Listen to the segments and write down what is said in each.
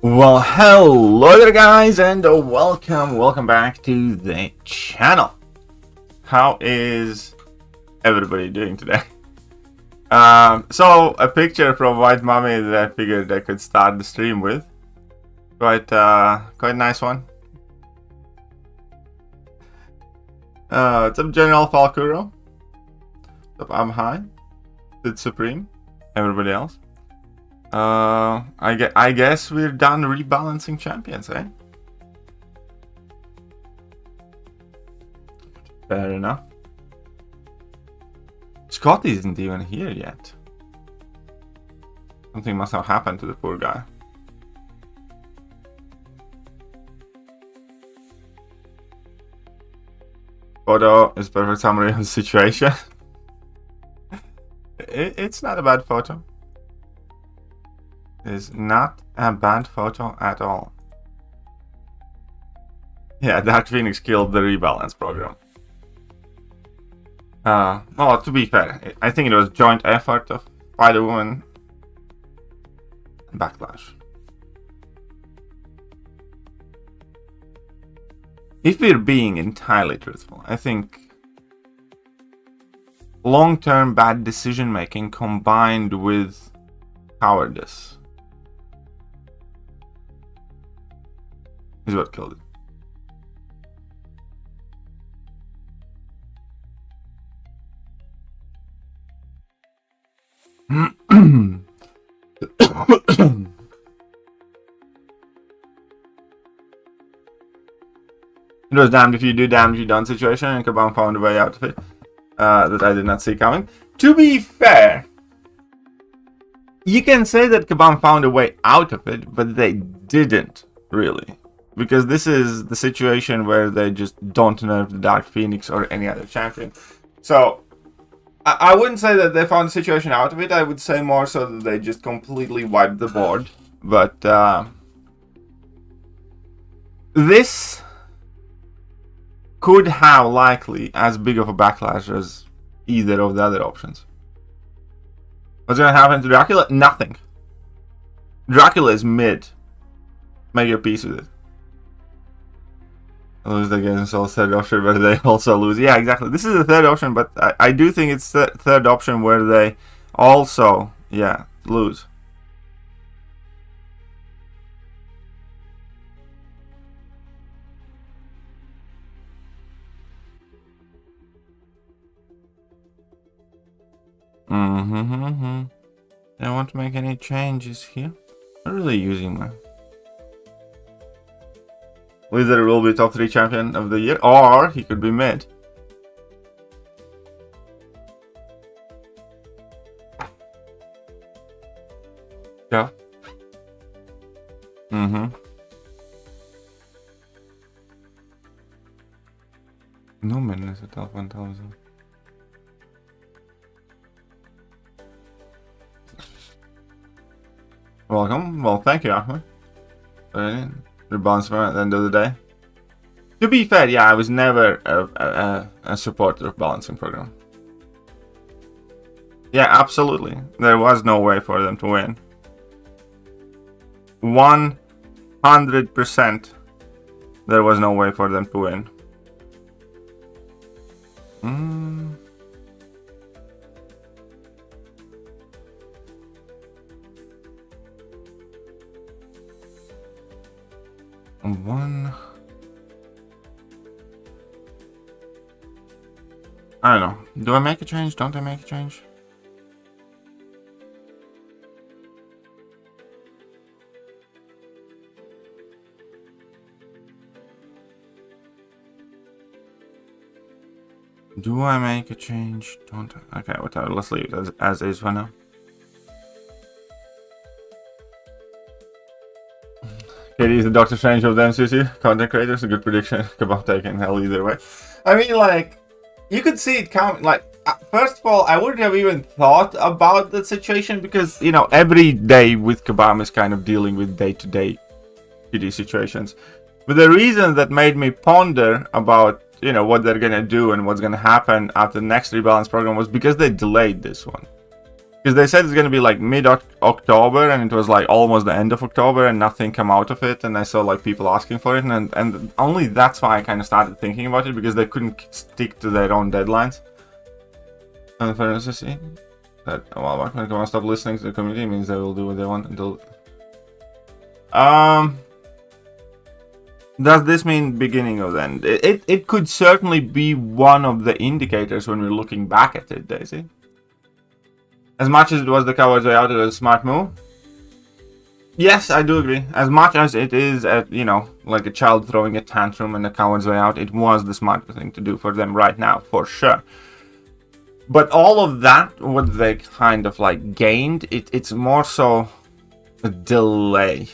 Well, hello there guys, and welcome back to the channel. How is everybody doing today? So a picture from White Mummy that I figured I could start the stream with. Quite nice one. What's up, General Falkuro? What's up, I'm High, Sith Supreme, everybody else. I guess we're done rebalancing champions, eh? Fair enough. Scott isn't even here yet. Something must have happened to the poor guy. Photo is perfect summary of the situation. It's not a bad photo. It's not a bad photo at all. Yeah, Dark Phoenix killed the rebalance program. Well, to be fair, I think it was a joint effort of Spider-Woman and Backlash. If we're being entirely truthful, I think long-term bad decision-making combined with cowardice is what killed it. It was damned if you do, damned if you don't situation, and Kabam found a way out of it that I did not see coming. To be fair, you can say that Kabam found a way out of it, but they didn't really. Because this is the situation where they just don't nerf the Dark Phoenix or any other champion. So, I wouldn't say that they found the situation out of it. I would say more so that they just completely wiped the board. But, this could have likely as big of a backlash as either of the other options. What's going to happen to Dracula? Nothing. Dracula is mid. Make your peace with it. Lose against all third option where they also lose. Yeah, exactly. This is the third option, but I do think it's the third option where they also, yeah, lose. I don't want to make any changes here. I'm really using my... Wizard will be top 3 champion of the year, or he could be mid. Yeah. No madness at top 1000. Welcome. Well, thank you, Ahmed. Rebalance at the end of the day. To be fair, yeah, I was never a supporter of balancing program. Yeah, absolutely. There was no way for them to win. 100% there was no way for them to win. I don't know. Do I make a change? Don't I make a change? Do I make a change? Don't I? Okay, whatever. Let's leave it as is for now. Katie is the Doctor Strange of the MCOC. Content creators, a good prediction. Kabam taking hell either way. I mean, like, you could see it coming. Like, first of all, I wouldn't have even thought about the situation because, you know, every day with Kabam is kind of dealing with day-to-day PD situations. But the reason that made me ponder about, you know, what they're gonna do and what's gonna happen after the next rebalance program was because they delayed this one. Because they said it's going to be like mid-October, and it was like almost the end of October, and nothing come out of it. And I saw like people asking for it, and only that's why I kind of started thinking about it, because they couldn't stick to their own deadlines. And for instance, that well, when I stop listening to the community, means they will do what they want until. Does this mean beginning of the end? It could certainly be one of the indicators when we're looking back at it, Daisy. As much as it was the coward's way out, it was a smart move. Yes, I do agree. As much as it is, you know, like a child throwing a tantrum and the coward's way out, it was the smart thing to do for them right now, for sure. But all of that, what they kind of like gained, it's more so a delay.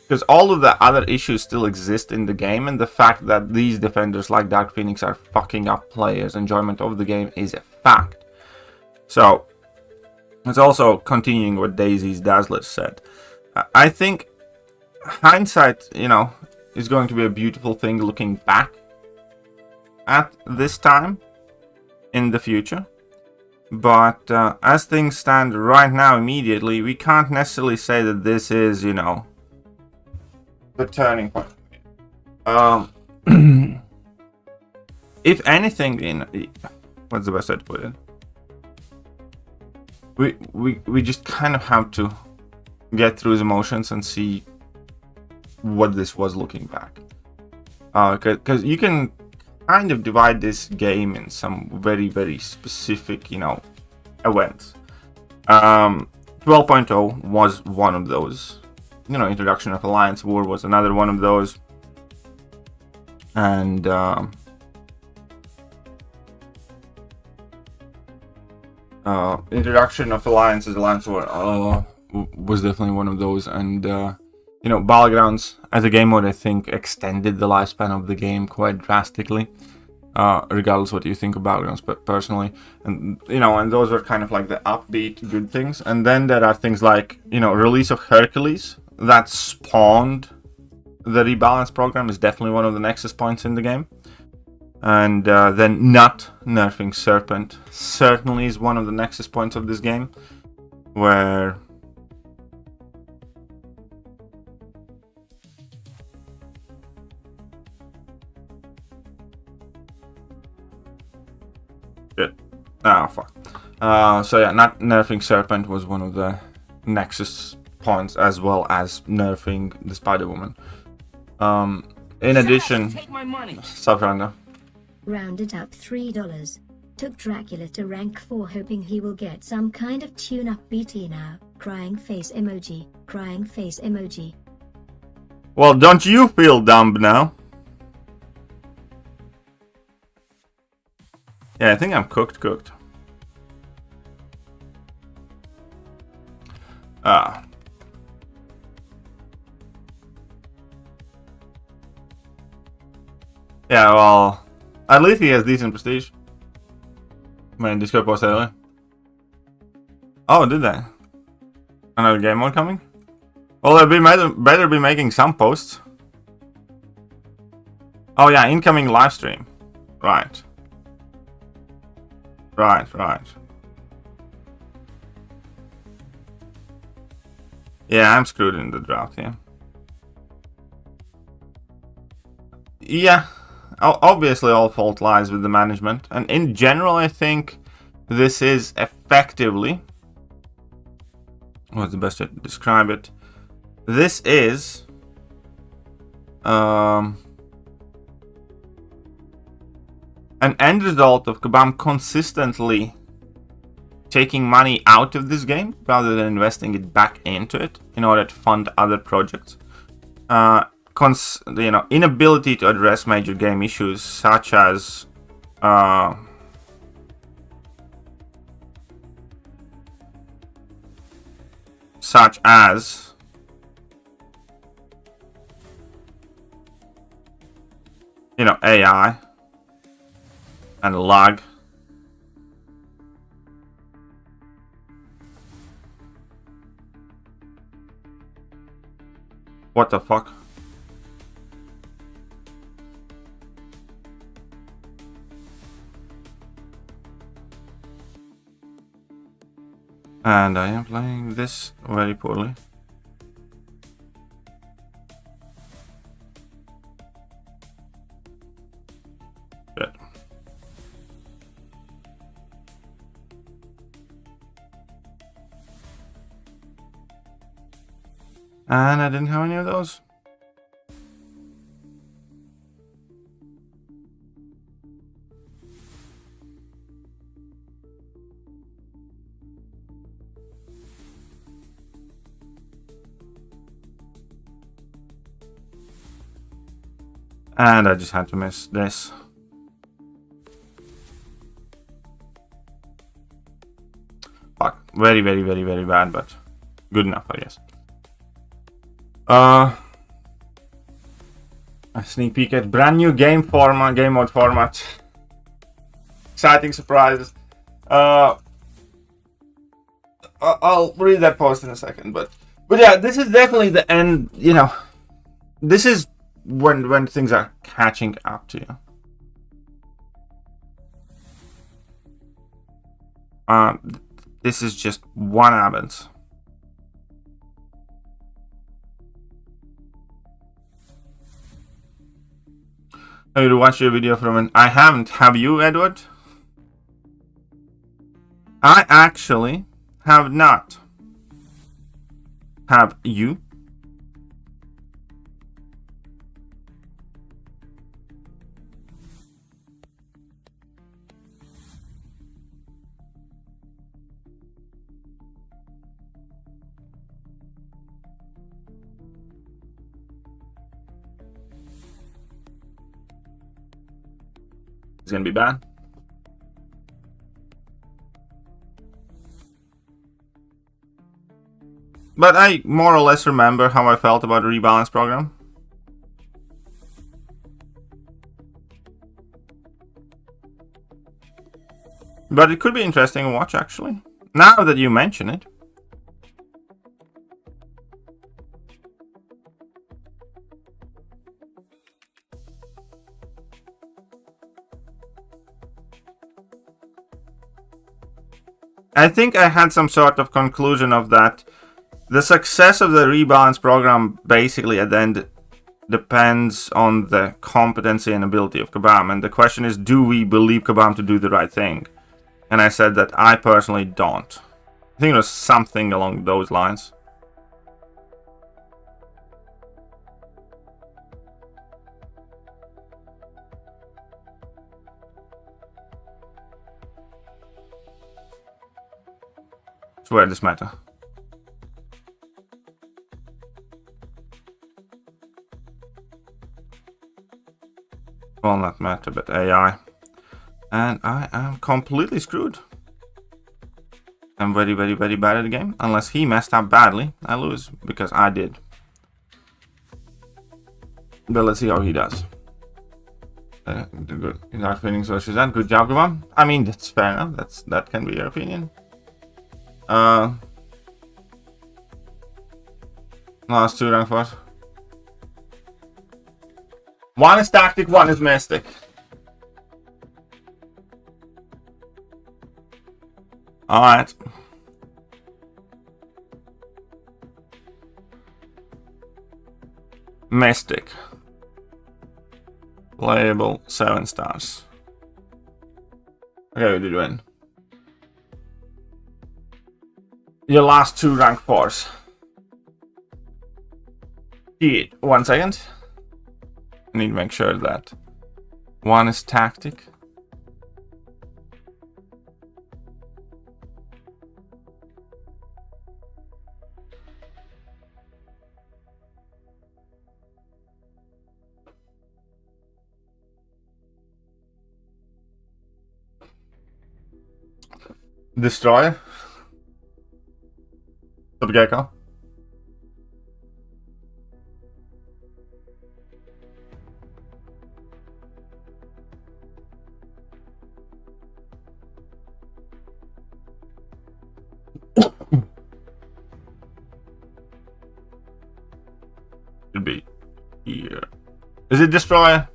Because all of the other issues still exist in the game, and the fact that these defenders like Dark Phoenix are fucking up players' enjoyment of the game is a fact. So, it's also continuing what Daisy's Dazzler said. I think hindsight, you know, is going to be a beautiful thing looking back at this time in the future. But as things stand right now, immediately, we can't necessarily say that this is, you know, the turning point. If anything, what's the best way to put it? We just kind of have to get through the motions and see what this was looking back. Because you can kind of divide this game in some very, very specific, you know, events. 12.0 was one of those. You know, introduction of Alliance War was another one of those. And introduction of Alliance War was definitely one of those. And you know, Battlegrounds as a game mode, I think, extended the lifespan of the game quite drastically. Regardless what you think of Battlegrounds, but personally, and you know, and those were kind of like the upbeat good things. And then there are things like, you know, release of Hercules that spawned the Rebalance program is definitely one of the nexus points in the game. And then not nerfing Serpent certainly is one of the nexus points of this game, where shit. Ah, fuck. So yeah, not nerfing Serpent was one of the nexus points, as well as nerfing the Spider-Woman. In addition, take my money. Savranda. Rounded up $3. Took Dracula to rank 4 hoping he will get some kind of tune-up BT now. Crying face emoji. Crying face emoji. Well, don't you feel dumb now? Yeah, I think I'm cooked. Yeah, well, at least he has decent prestige. My Discord post earlier. Oh, did they? Another game mode coming? Well, they better be making some posts. Oh yeah, incoming live stream. Right. Yeah, I'm screwed in the draft here. Yeah, obviously all fault lies with the management. And in general, I think this is effectively... what's the best way to describe it? This is... an end result of Kabam consistently taking money out of this game rather than investing it back into it in order to fund other projects. You know, inability to address major game issues such as you know, AI and lag. What the fuck? And I am playing this very poorly. Good. And I didn't have any of those. And I just had to miss this. Fuck. Very, very, very, very bad, but good enough, I guess. A sneak peek at brand new game mode format. Exciting surprises. I'll read that post in a second, but yeah, this is definitely the end. You know, this is when things are catching up to you. This is just one absence. Have you watched your video from an... I haven't. Have you, Edward? I actually have not. Have you? It's gonna be bad. But I more or less remember how I felt about the Rebalance program. But it could be interesting to watch, actually. Now that you mention it. I think I had some sort of conclusion of that. The success of the Rebalance program basically at the end depends on the competency and ability of Kabam. And the question is, do we believe Kabam to do the right thing? And I said that I personally don't. I think it was something along those lines. Swear this matter. Well, not matter, but AI. And I am completely screwed. I'm very, very, very bad at the game. Unless he messed up badly, I lose because I did. But let's see how he does. Good. He's not feeling so she's that. Good job, Kabam. I mean, that's fair enough. That can be your opinion. Last two rank 4s. One is tactic, one is mystic. Alright. Mystic. Playable 7 stars. Okay, we did win. Your last two rank 4s. Shit, 1 second. I need to make sure that one is tactic. Destroyer. Gecko. Should be here. Is it Destroyer?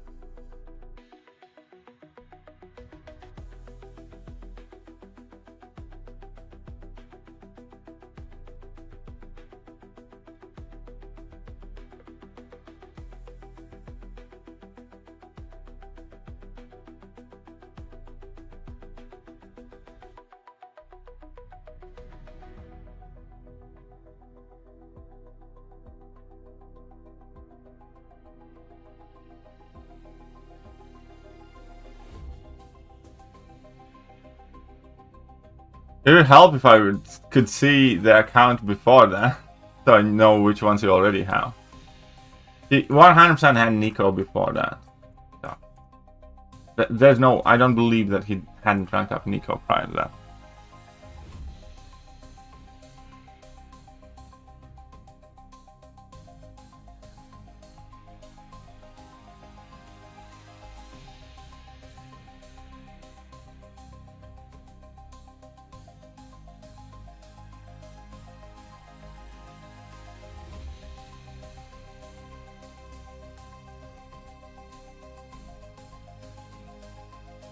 It would help if I could see the account before that, so I know which ones you already have. He 100% had Nico before that. So, there's no, I don't believe that he hadn't ranked up Nico prior to that.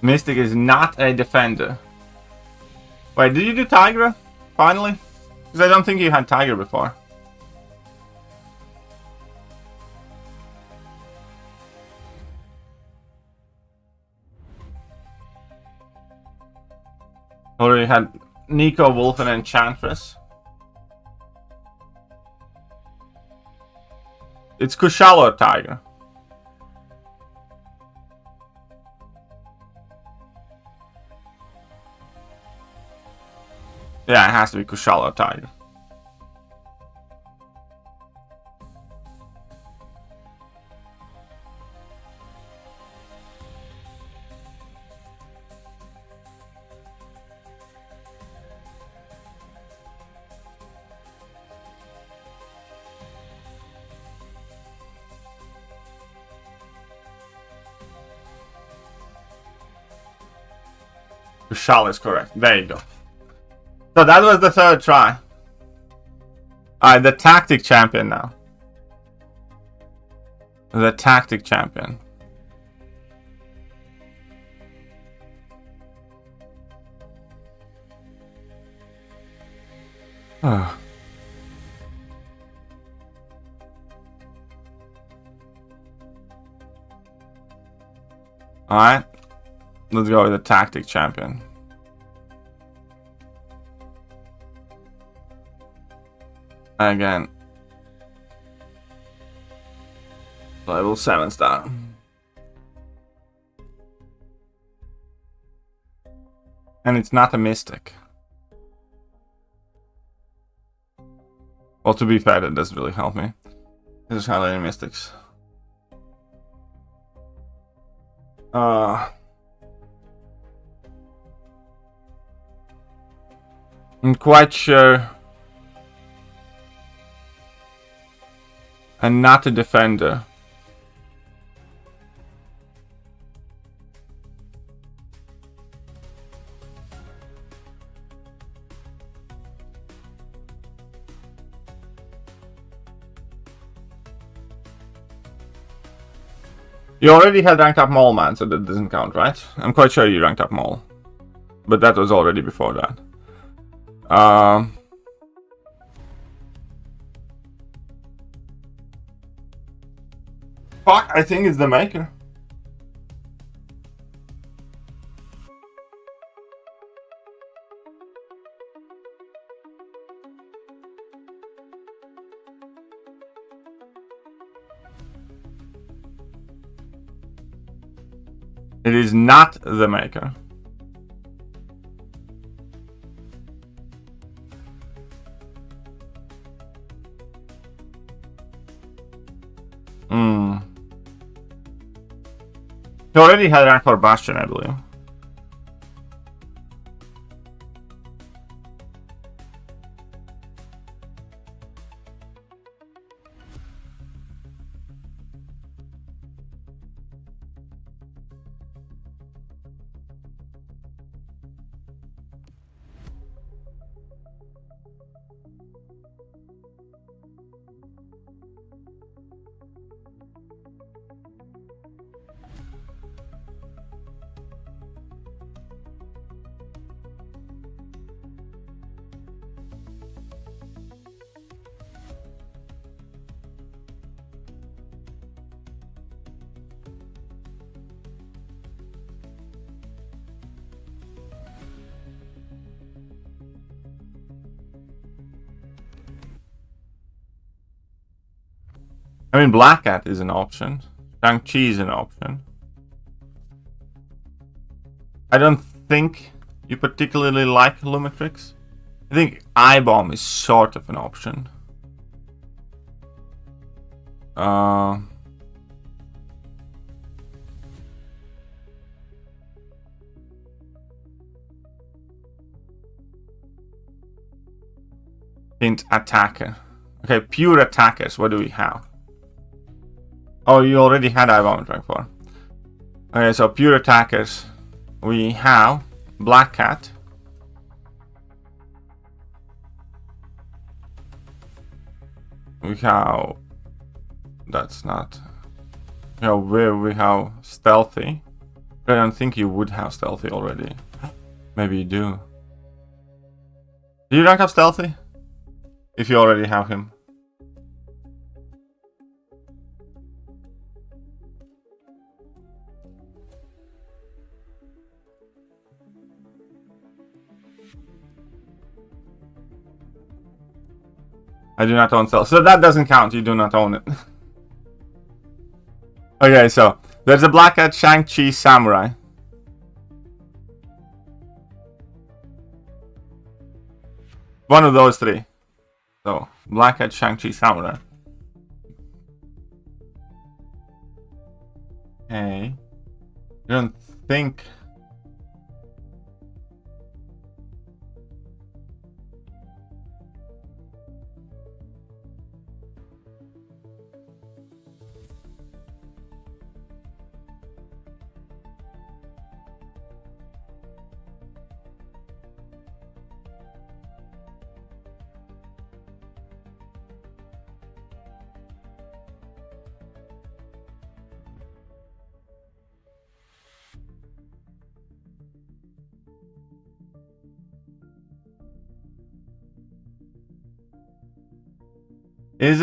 Mystic is not a defender. Wait, did you do Tiger finally? Because I don't think you had Tiger before. Already had Nico, Wolf, and Enchantress. It's Kushal or Tiger. Yeah, it has to be Kushal or Tiger. Kushal is correct. There you go. So that was the third try. Alright, the tactic champion now. The tactic champion. Oh. Alright. Let's go with the tactic champion. Again. Level 7 star. And it's not a mystic. Well, to be fair, that doesn't really help me. There's hardly any mystics. I'm quite sure. And not a defender. You already had ranked up Mole Man, so that doesn't count, right? I'm quite sure you ranked up Mole. But that was already before that. Fuck, I think it's the maker. It is not the maker. He already had rank for Bastion, I believe. I mean, Black Cat is an option. Shang-Chi is an option. I don't think you particularly like Lumitrix? I think I-bomb is sort of an option. Hint attacker. Okay, pure attackers. What do we have? Oh, you already had I-bomb at rank 4. Okay, so pure attackers. We have Black Cat. We have... That's not... You know, we have Stealthy. I don't think you would have Stealthy already. Maybe you do. Do you rank up Stealthy? If you already have him. I do not own Stealth. So that doesn't count. You do not own it. Okay, so there's a Black Hat Shang-Chi Samurai. One of those three. So, Black Hat Shang-Chi Samurai. Okay. I don't think... Is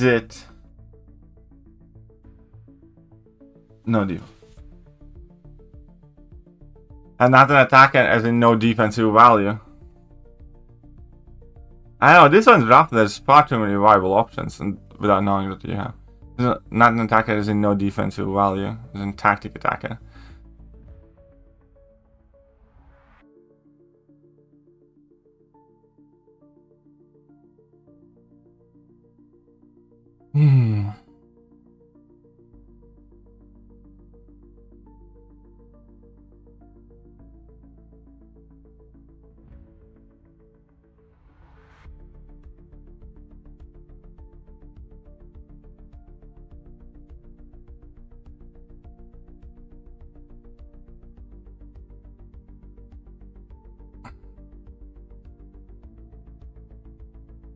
it? No deal. And not an attacker as in no defensive value. I know, this one's rough. There's far too many viable options and without knowing what you have. Not an attacker as in no defensive value. As in tactic attacker.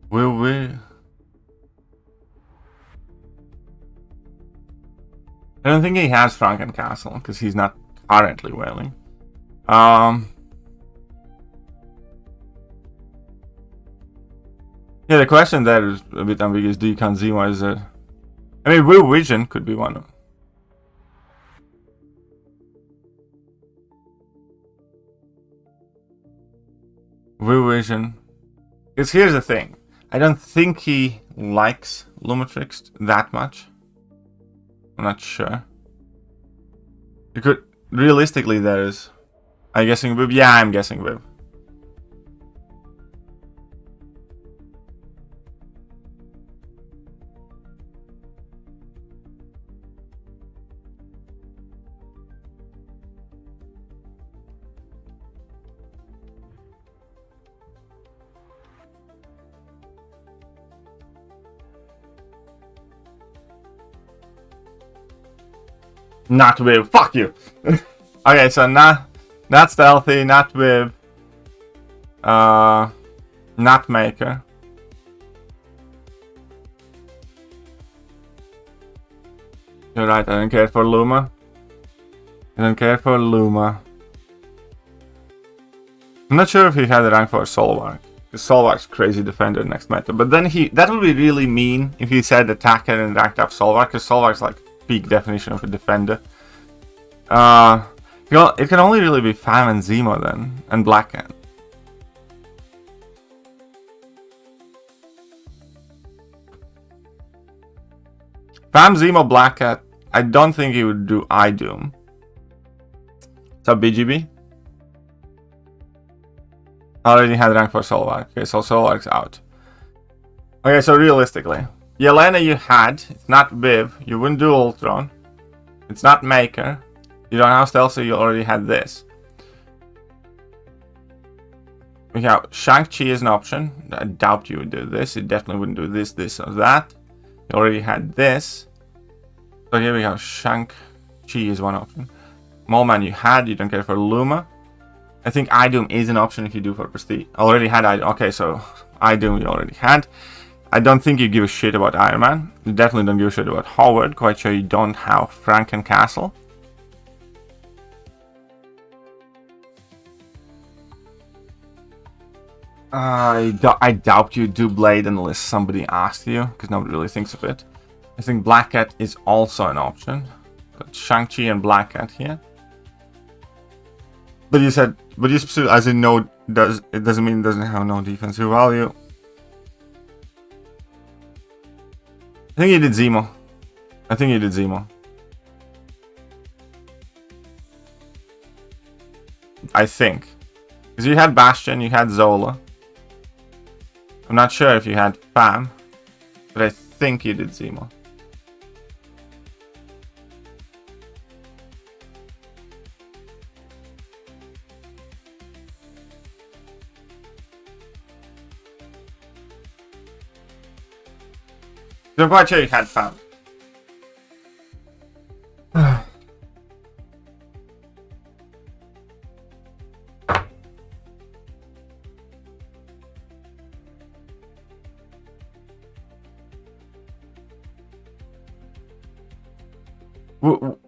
Will we? I don't think he has Franken Castle because he's not currently whaling. Yeah, the question there is a bit ambiguous. Do you count Zemo as a... I mean, Will Vision could be one. Will Vision. Because here's the thing. I don't think he likes Lumitrix that much. I'm not sure. You could... Realistically, there is... Are you guessing Viv? Yeah, I'm guessing Viv. Not Viv. Fuck you. Okay, so not Stealthy, not Viv. Not Maker. You're right, I don't care for Luma. I don't care for Luma. I'm not sure if he had a rank for Solvark. Because Solvark's crazy defender next meta. But then that would be really mean if he said attacker and ranked up Solvark, because Solvark's like peak definition of a defender. It can only really be Fam and Zemo then, and Black Cat. Fam, Zemo, Black Cat, I don't think he would do idont. So BGB? Already had rank for Solvark. Okay, so Solvark's out. Okay, so realistically, Yelena you had. It's not Viv. You wouldn't do Ultron. It's not Maker. You don't have Stealth, so you already had this. We have Shang-Chi as an option. I doubt you would do this. You definitely wouldn't do this, this, or that. You already had this. So here we have Shang-Chi is one option. Moleman you had. You don't care for Luma. I think idont is an option if you do for Prestige. Already had idont. Okay, so idont you already had. I don't think you give a shit about Iron Man. You definitely don't give a shit about Howard. Quite sure you don't have Frankencastle. I doubt you do Blade unless somebody asks you, because nobody really thinks of it. I think Black Cat is also an option. Got Shang-Chi and Black Cat here. But you said, as in no, it doesn't mean it doesn't have no defensive value. I think you did Zemo. I think. Because you had Bastion, you had Zola. I'm not sure if you had Pam, but I think you did Zemo. I'm quite sure you had Pam.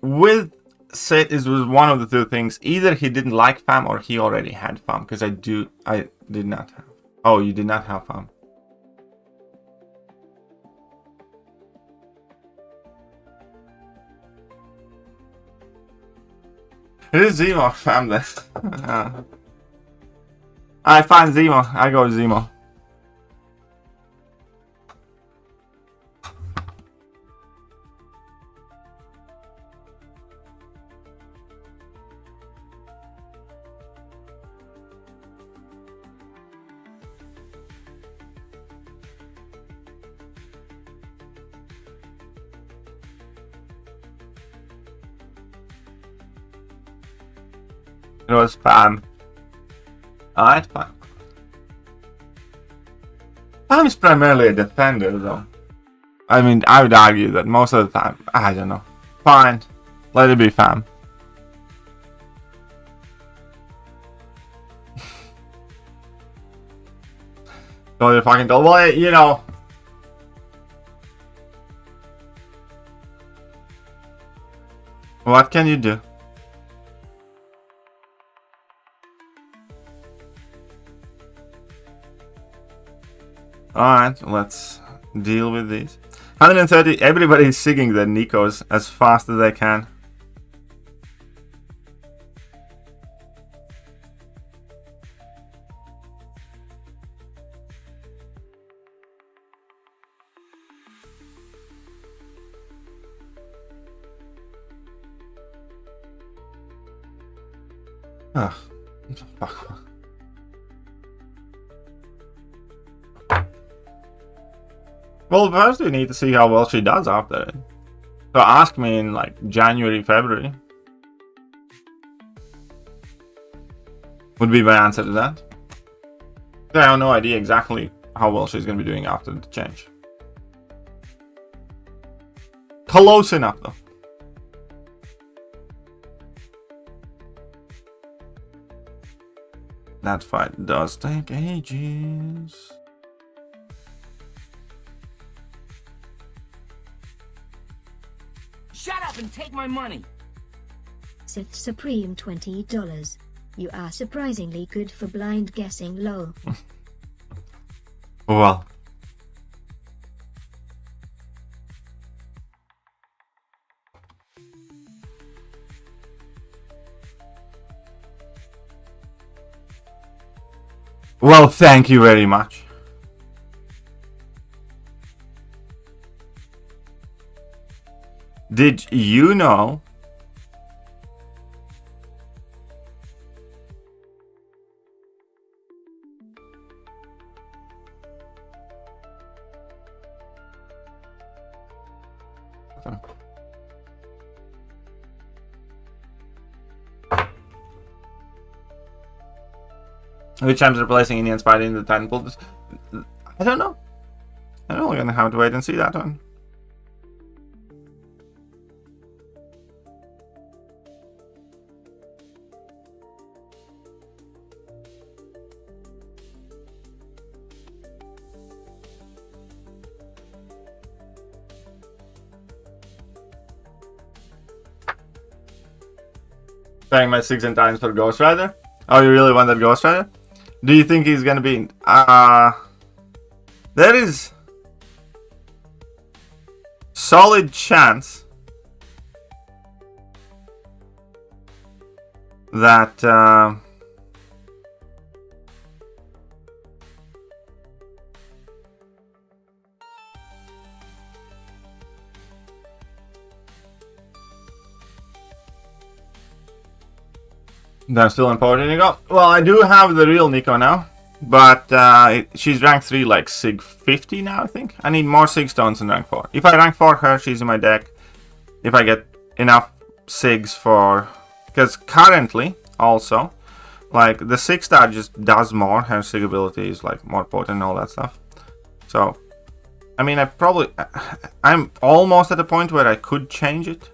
With Sith, it was one of the two things. Either he didn't like Fam or he already had Fam. Because I did not have. Oh, you did not have Fam. It is Zemo, Fam then. I find Zemo. I go with Zemo. It was Pam. Alright, fine. Pam is primarily a defender, though. I mean, I would argue that most of the time, I don't know. Fine, let it be Pam. So you fucking told, well, you know. What can you do? Alright, let's deal with these. 130, everybody is singing their Nikos as fast as they can. Ugh. Fuck. Well, first we need to see how well she does after it. So ask me in like January, February. Would be my answer to that. I have no idea exactly how well she's going to be doing after the change. Close enough though. That fight does take ages. Shut up and take my money! Sith Supreme $20. You are surprisingly good for blind guessing, lol. Well. Well, thank you very much. Did you know which time's replacing Indian Spider in the Titanfall? I don't know. I don't know. We're gonna have to wait and see that one. Paying my 6 and times for Ghost Rider. Oh, you really want that Ghost Rider? Do you think he's gonna be? There is solid chance that I'm still importing Nico. Well, I do have the real Nico now, but she's rank 3, like Sig 50 now, I think. I need more Sig stones in rank 4. If I rank 4 her, she's in my deck. If I get enough Sigs for... Because currently, also, like, the 6-star just does more. Her Sig ability is, like, more potent and all that stuff. So, I mean, I'm almost at the point where I could change it.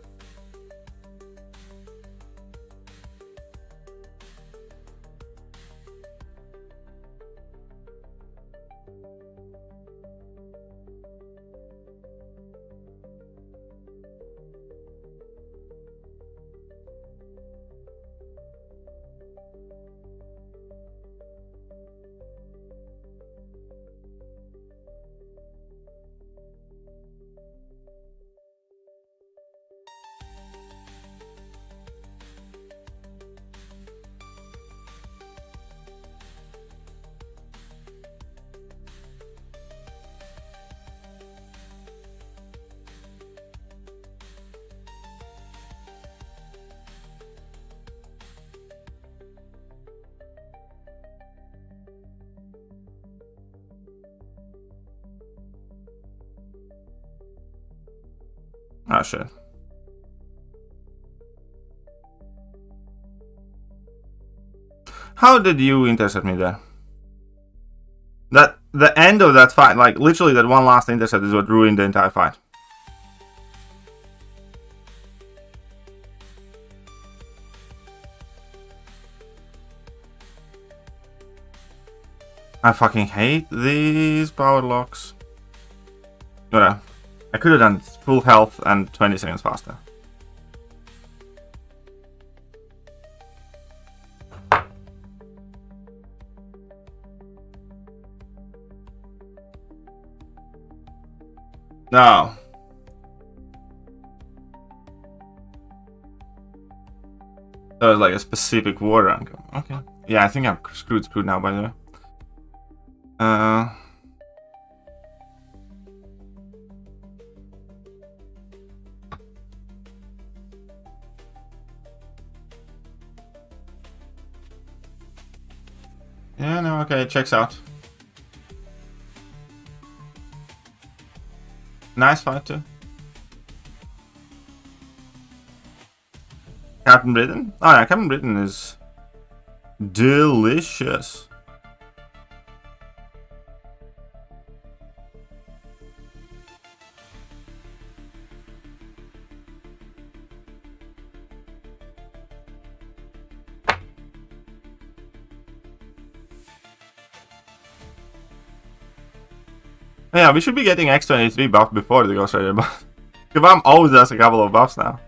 Oh shit. How did you intercept me there? The end of that fight, like literally that one last intercept is what ruined the entire fight. I fucking hate these power locks. Whatever. I could have done full health and 20 seconds faster. No. That was like a specific war rank. Okay. Yeah, I think I'm screwed now, by the way. Yeah, no, okay, it checks out. Nice fight too. Captain Britain? Oh yeah, Captain Britain is delicious. Yeah, we should be getting X23 buff before the Ghost Rider, but Kabam always has a couple of buffs now.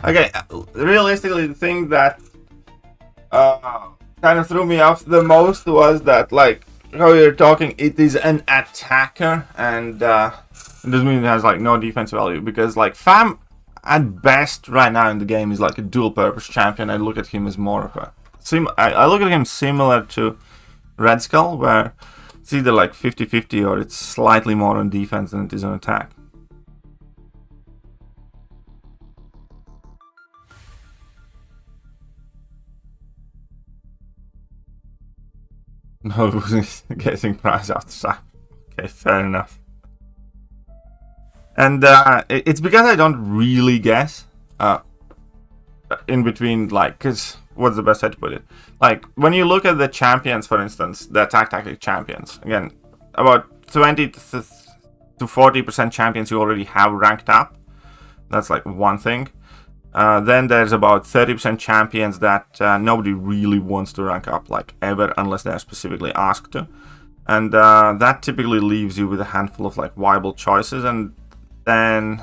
Okay, realistically, the thing that kind of threw me off the most was that, like, how you're talking, it is an attacker, and it doesn't mean it has, like, no defense value, because, like, Fam, at best, right now in the game, is, like, a dual-purpose champion. I look at him as more of a... I look at him similar to Red Skull, where it's either, like, 50-50 or it's slightly more on defense than it is on attack. No, getting prize outside. Okay, fair enough. And it's because I don't really guess in between, like, because what's the best way to put it? Like, when you look at the champions, for instance, the attack tactic champions, again, about 20 to 40% champions you already have ranked up. That's like one thing. Then there's about 30% champions that nobody really wants to rank up, like, ever, unless they're specifically asked to. And that typically leaves you with a handful of, like, viable choices, and then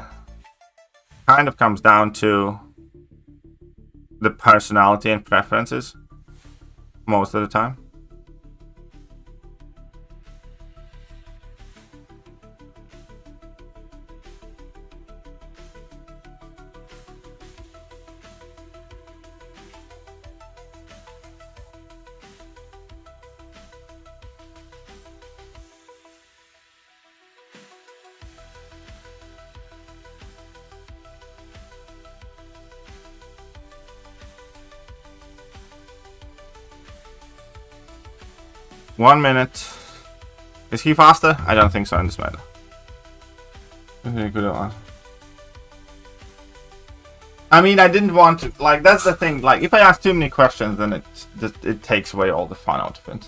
kind of comes down to the personality and preferences most of the time. One minute. Is he faster? I don't think so in this matter. I mean, I didn't want to, like, that's the thing, like, if I ask too many questions, then it takes away all the fun out of it.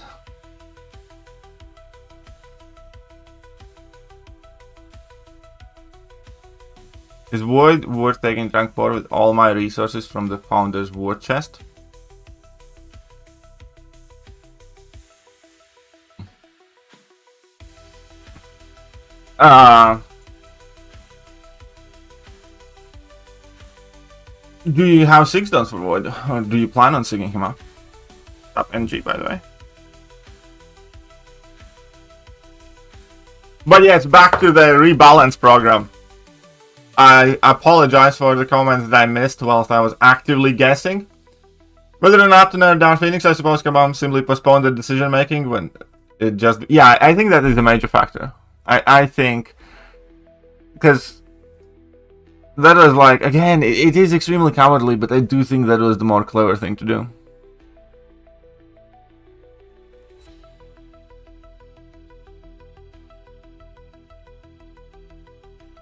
Is Void worth taking rank 4 with all my resources from the Founder's War Chest? Do you have 6 dons for Void? Or do you plan on singing him up? Up NG, by the way. But yes, back to the rebalance program. I apologize for the comments that I missed whilst I was actively guessing. Whether or not to nerf down Phoenix, I suppose Kabam simply postponed the decision making when it just... Yeah, I think that is a major factor. I think... Because... That was like, again, it is extremely cowardly, but I do think that was the more clever thing to do.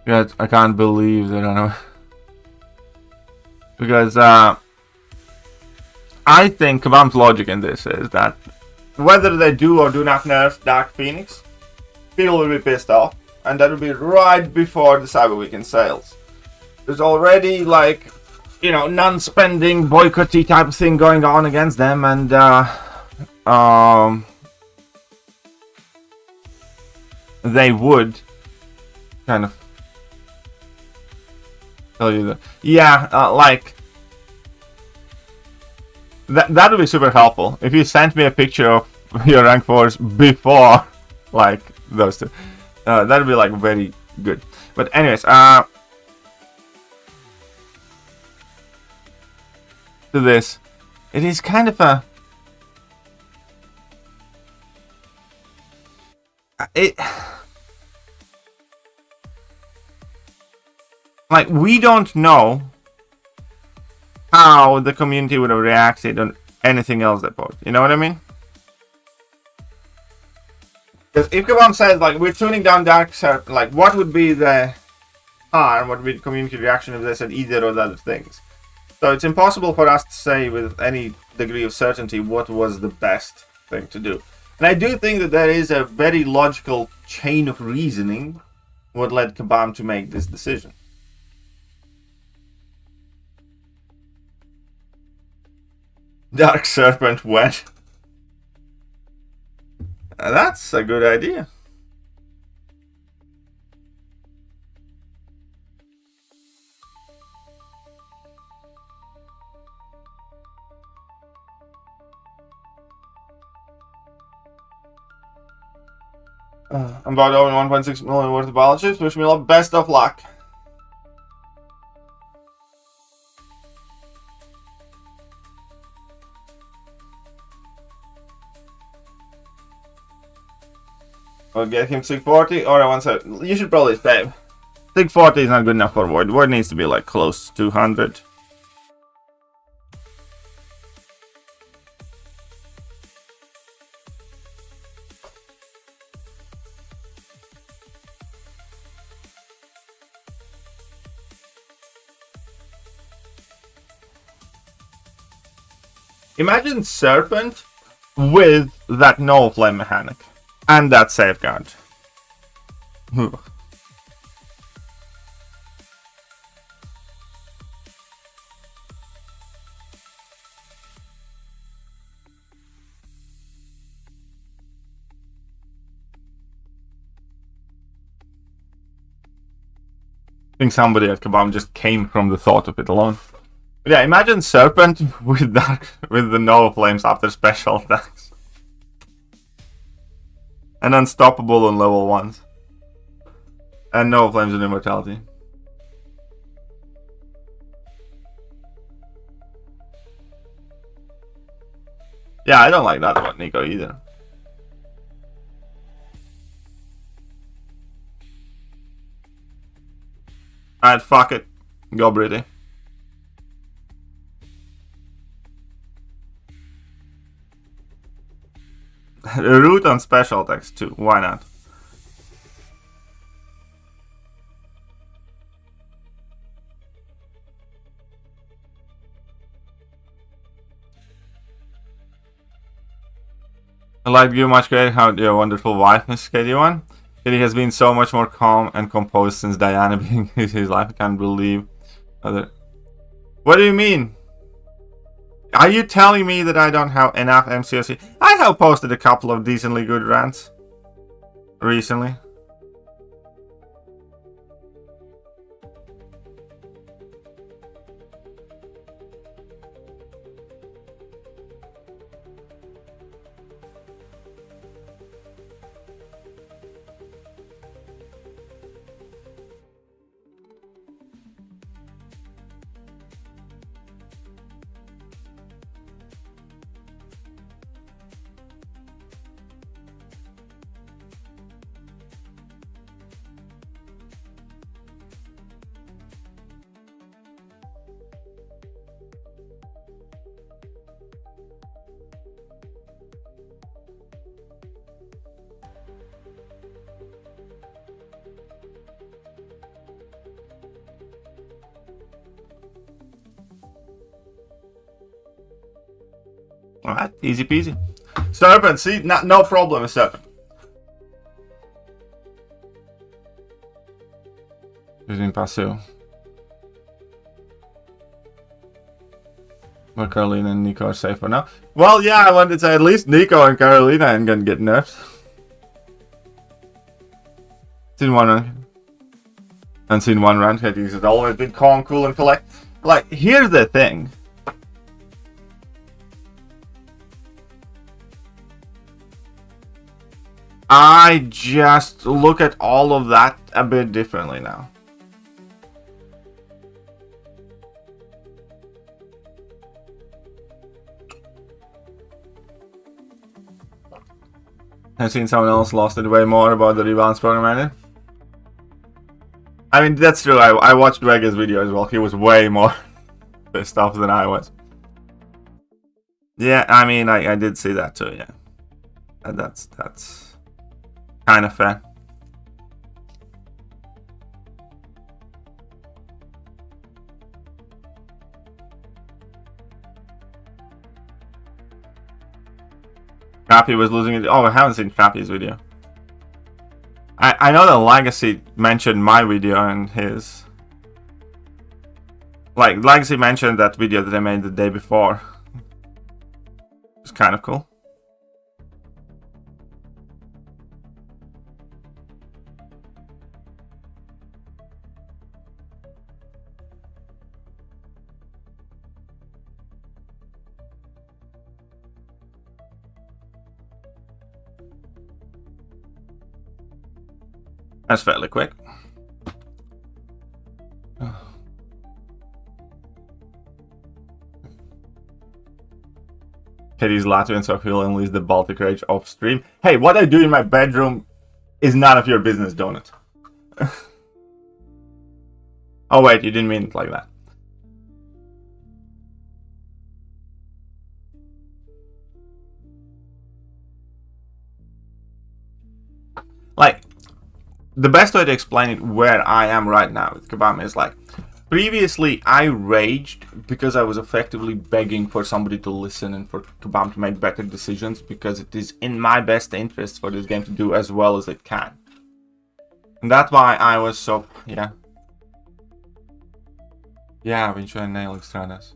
Yeah, I can't believe that I know. Because, I think Kabam's logic in this is that whether they do or do not nerf Dark Phoenix, people will be pissed off, and that will be right before the Cyber Weekend sales. There's already, like, you know, non-spending, boycotty type of thing going on against them, and, they would kind of tell you that. Yeah, like, that would be super helpful if you sent me a picture of your rank 4s before, like, those two. That would be, like, very good. But anyways, to this, it is kind of a... Like, we don't know how the community would have reacted on anything else they post. You know what I mean? Because if Kabam says, like, we're tuning down Dark Side, like, what would be the harm, what would be the community reaction if they said either of the other things? So it's impossible for us to say with any degree of certainty what was the best thing to do. And I do think that there is a very logical chain of reasoning what led Kabam to make this decision. Dark Serpent went. That's a good idea. I'm about to own 1.6 million worth of ballot chips. Wish me luck. Best of luck. I'll get him 640 or I want to. You should probably save. 640 is not good enough for Void. Void needs to be like close to 200. Imagine Serpent with that no flame mechanic and that safeguard. I think somebody at Kabam just came from the thought of it alone. Yeah, imagine Serpent with that, with the no flames after special attacks. And unstoppable on level 1s. And no flames and immortality. Yeah, I don't like that about Nico either. Alright, fuck it. Go Britty. Root on special attacks too, why not? I'd like to give much credit how your wonderful wife, Mrs. KD1. Kitty has been so much more calm and composed since Diana being his life. I can't believe other. What do you mean? Are you telling me that I don't have enough MCOC? I have posted a couple of decently good rants recently. Alright, easy peasy. Serpent, see, no problem with Serpent. Using Pasu. But Carolina and Nico are safe for now. Well, yeah, I wanted to say at least Nico and Carolina ain't gonna get nerfed. Seen one run. And seen one run. He's always been calm, cool, and collect. Like, here's the thing. I just look at all of that a bit differently now. I've seen someone else lost it way more about the rebalance program. I mean, that's true. I watched Vega's video as well. He was way more pissed off than I was. Yeah, I mean, I did see that too, yeah. And that's kind of fair. Crappy was losing it. Oh, I haven't seen Crappy's video. I know that Legacy mentioned my video and his. Like, Legacy mentioned that video that I made the day before. It's kind of cool. That's fairly quick. Katie's Latvian, so he'll unleash the Baltic Rage off stream. Hey, what I do in my bedroom is none of your business, don't it? Oh wait, you didn't mean it like that. Like, the best way to explain it where I am right now with Kabam is like, previously I raged because I was effectively begging for somebody to listen and for Kabam to make better decisions, because it is in my best interest for this game to do as well as it can. And that's why I was so, yeah. Yeah, I've been trying nail extranas.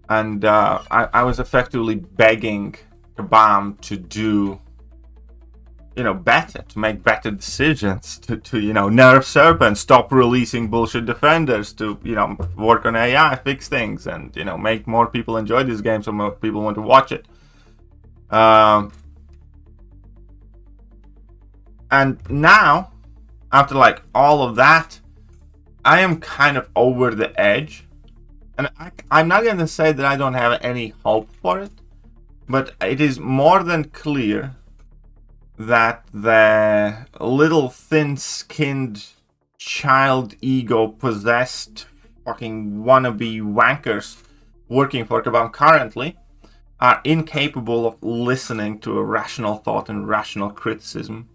And I was effectively begging Kabam to do, you know, better, to make better decisions, to you know, nerf Serpent, stop releasing bullshit defenders, to, you know, work on AI, fix things, and, you know, make more people enjoy this game so more people want to watch it. And now, after like all of that, I am kind of over the edge. And I'm not going to say that I don't have any hope for it, but it is more than clear that the little thin-skinned, child ego-possessed fucking wannabe wankers working for Kabam currently are incapable of listening to a rational thought and rational criticism,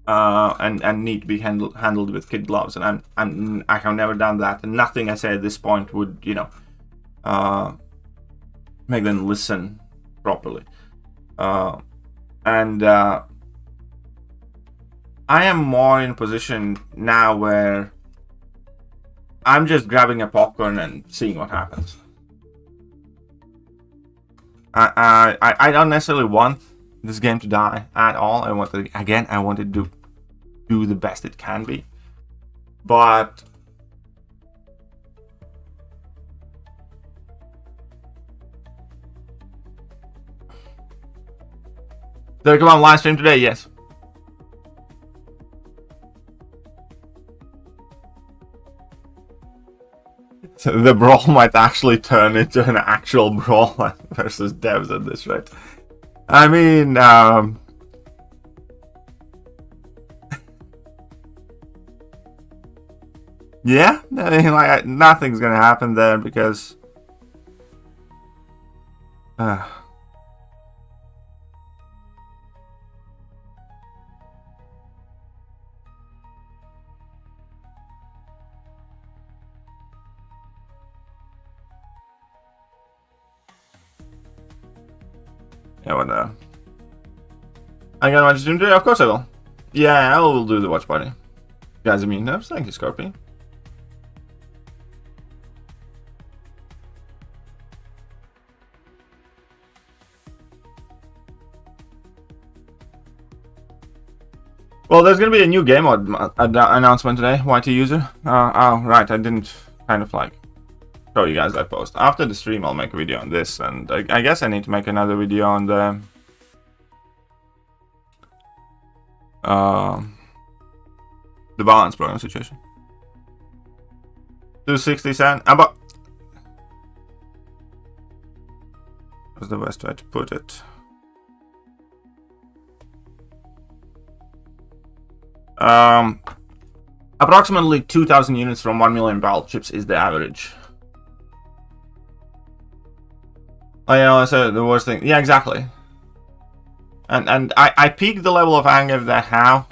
and need to be handled with kid gloves. And I have never done that, and nothing I say at this point would, you know, make them listen properly. And I am more in a position now where I'm just grabbing a popcorn and seeing what happens. I don't necessarily want this game to die at all. I want it to do the best it can be. But did it come on live stream today? Yes. So the brawl might actually turn into an actual brawl versus devs at this rate. I mean, yeah, I mean, like, nothing's gonna happen there because yeah, what the? I gotta watch stream today? Of course I will. Yeah, I will do the watch party. You guys, I mean, no, thank you, Scorpion. Well, there's gonna be a new game mode announcement today. YT user. Oh, right. I didn't kind of like show you guys that post. After the stream, I'll make a video on this, and I guess I need to make another video on the balance program situation. 267. But what's the best way to put it? Approximately 2,000 units from 1 million barrel chips is the average. Oh, yeah, I said the worst thing. Yeah, exactly. And I peaked the level of anger that I have,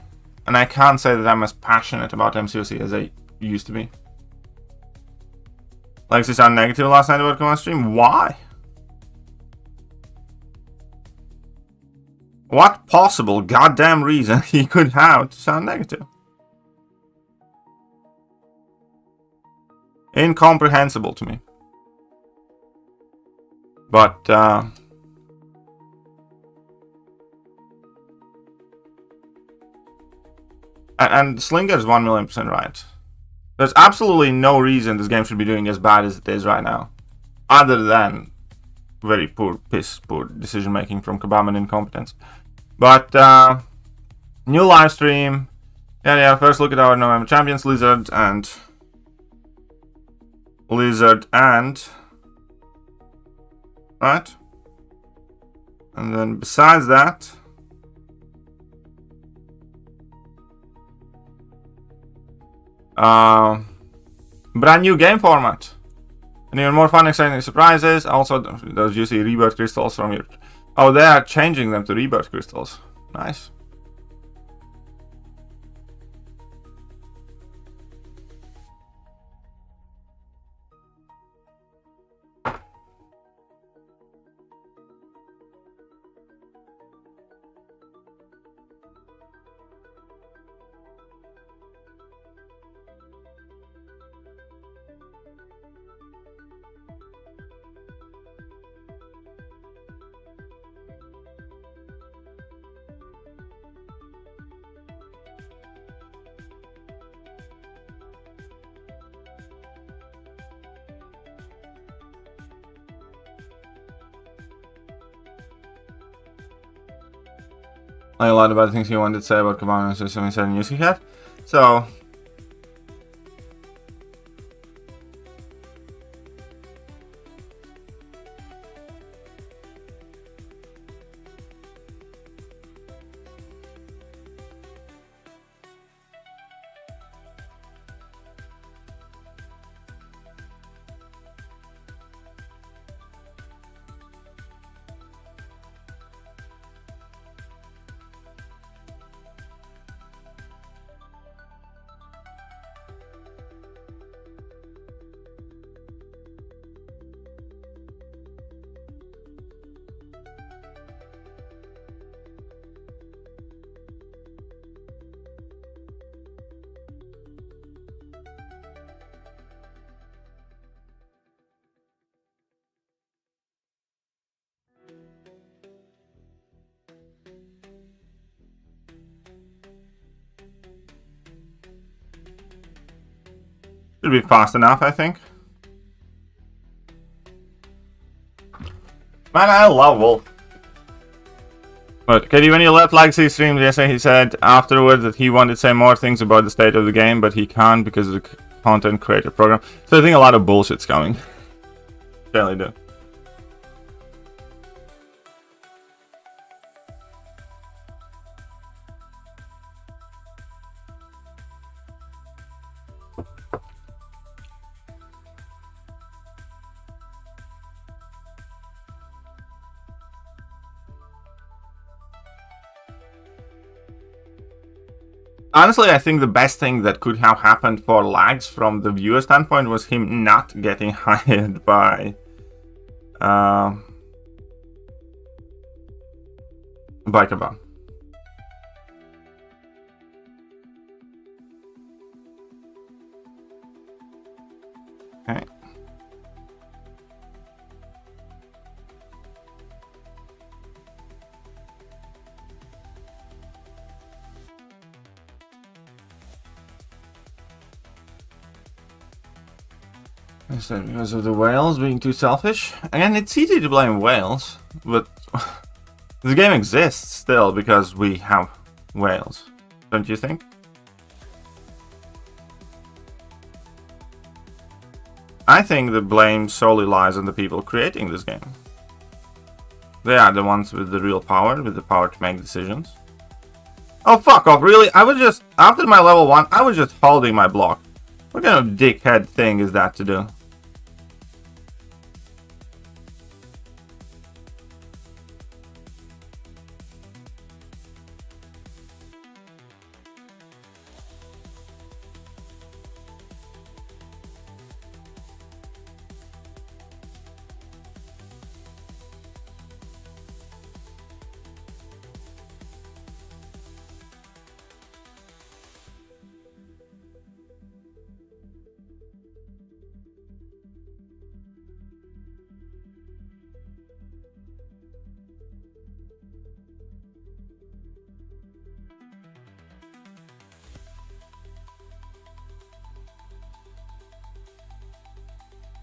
and I can't say that I'm as passionate about MCOC as I used to be. Like, you sound negative last night about coming on stream? Why? What possible goddamn reason he could have to sound negative? Incomprehensible to me. But, and Slinger's 1,000,000% right. There's absolutely no reason this game should be doing as bad as it is right now. Other than very poor decision making from Kabam and incompetence. But, New live stream. Yeah. First look at our November champions, Lizard and right. And then besides that, brand new game format. And even more fun, exciting surprises. Also, those juicy rebirth crystals from your... Oh, they are changing them to rebirth crystals. Nice. A lot about the things he wanted to say about Kabam and something said news he had. So should be fast enough, I think. Man, I love Wolf. But Katie, when you left Legacy streams yesterday, he said afterwards that he wanted to say more things about the state of the game, but he can't because of the content creator program. So I think a lot of bullshit's coming. Generally do. Honestly, I think the best thing that could have happened for Lags from the viewer standpoint was him not getting hired by Kabam. Okay. Is that because of the whales being too selfish? Again, it's easy to blame whales, but the game exists still because we have whales, don't you think? I think the blame solely lies on the people creating this game. They are the ones with the real power, with the power to make decisions. Oh, fuck off, really? I was just, after my level 1, I was just holding my block. What kind of dickhead thing is that to do?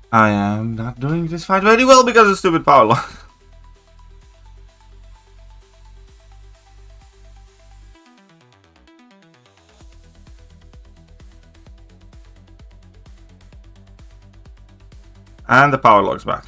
I am not doing this fight very well because of stupid power law. And the power log's back.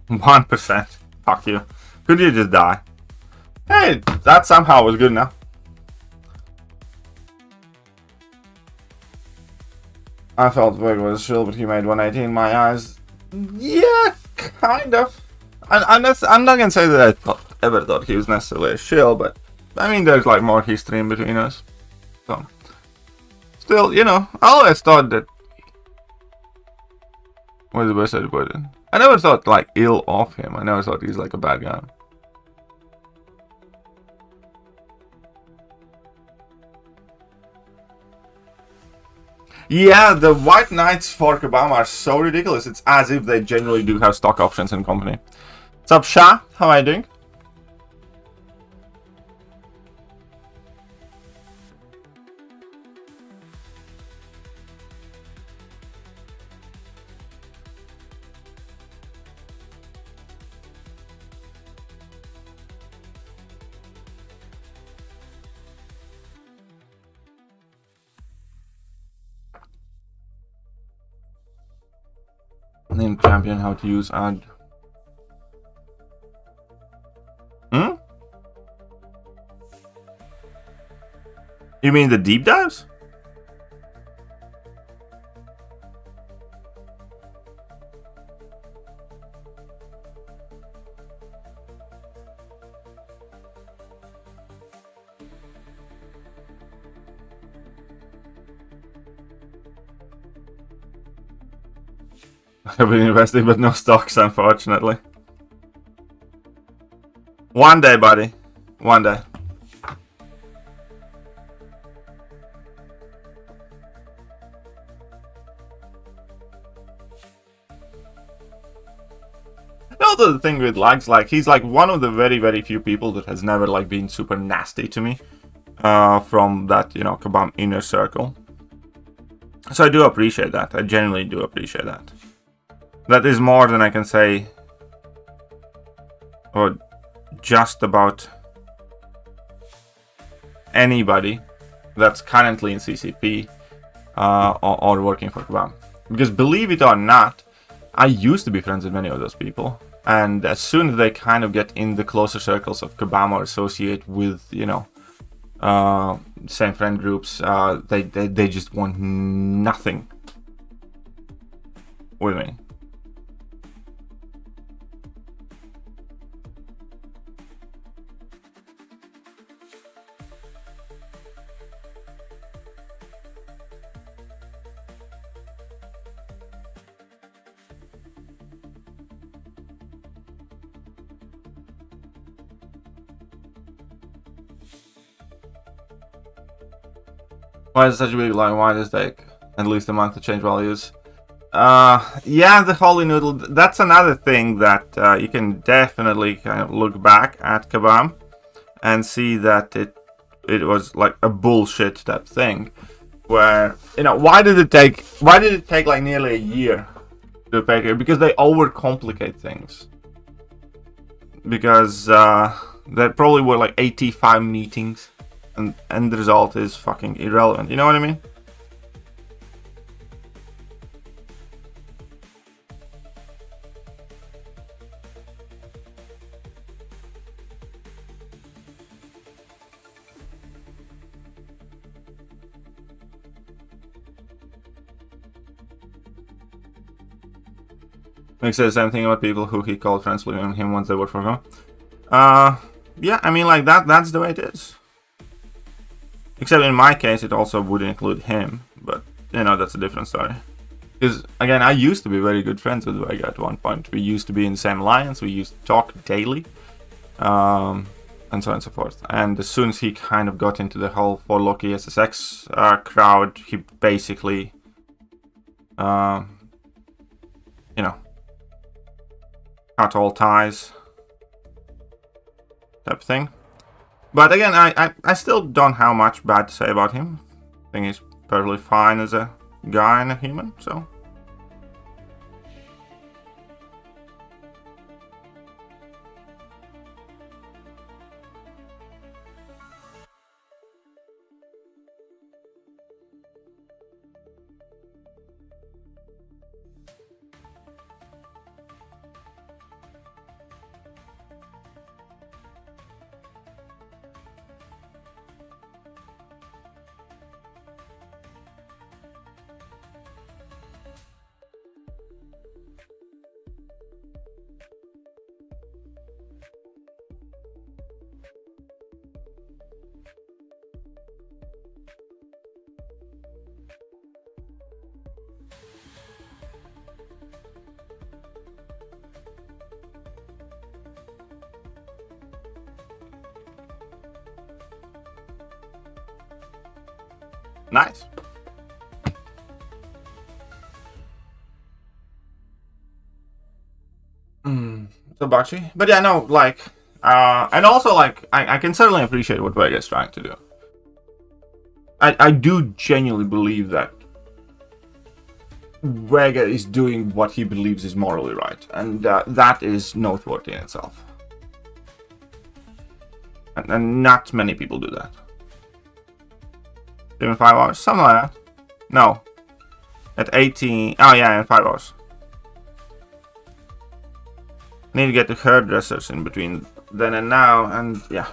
%. Fuck you. Could you just die? Hey, that somehow was good enough. I felt Vig was chill, but he made 180 in my eyes. Yeah, kind of. I'm not gonna say that I ever thought he was necessarily a shill, but I mean, there's like more history in between us. So, still, you know, I always thought that. What's the best way to put it? I never thought like ill of him. I never thought he's like a bad guy. Yeah, the White Knights for Kabam are so ridiculous. It's as if they genuinely do have stock options in company. What's up, Sha? How are you doing? Name champion, how to use ad. You mean the deep dives? I've been investing, but no stocks, unfortunately. One day, buddy. One day. Also, the thing with Lags, like, he's like one of the very, very few people that has never like been super nasty to me from that, you know, Kabam inner circle. So I do appreciate that. I genuinely do appreciate that. That is more than I can say, or just about anybody that's currently in CCP or working for Kabam. Because believe it or not, I used to be friends with many of those people. And as soon as they kind of get in the closer circles of Kabam or associate with, you know, same friend groups, they just want nothing with me. Why is it such a big line? Why does it take at least a month to change values? Yeah, the holy noodle. That's another thing that you can definitely kind of look back at Kabam and see that it was like a bullshit type thing. Where, you know, why did it take like nearly a year to pay here? Because they overcomplicate things. Because there probably were like 85 meetings. And the result is fucking irrelevant. You know what I mean? He said the same thing about people who he called friends living on him once they worked for him. Yeah, I mean, like that's the way it is. Except in my case, it also would include him, but, you know, that's a different story. Because, again, I used to be very good friends with Vega at one point. We used to be in the same alliance, we used to talk daily, and so on and so forth. And as soon as he kind of got into the whole For Loki SSX crowd, he basically cut all ties type thing. But again, I still don't have much bad to say about him. I think he's perfectly fine as a guy and a human, so. Nice. So Bachi. But yeah, no, like, and also, like, I can certainly appreciate what Vega's trying to do. I do genuinely believe that Vega is doing what he believes is morally right, and that is noteworthy in itself. And not many people do that. In 5 hours? Something like that. No. At 18... Oh yeah, in 5 hours. Need to get the hairdressers in between then and now, and yeah.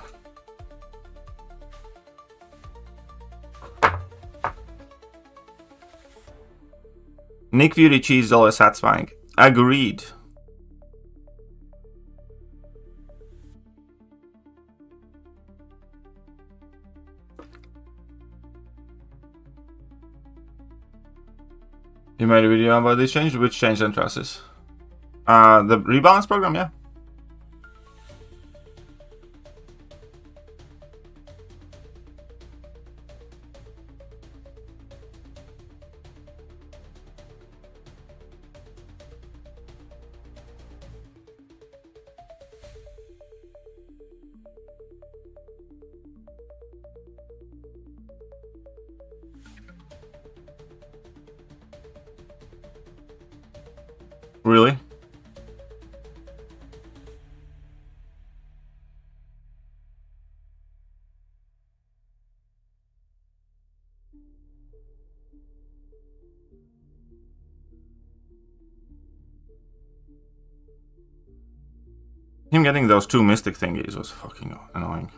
Nick Fury cheese is always satisfying. Agreed. You made a video about this change? Which change and trusses? The rebalance program, yeah. Really? Him getting those 2 mystic thingies was fucking annoying.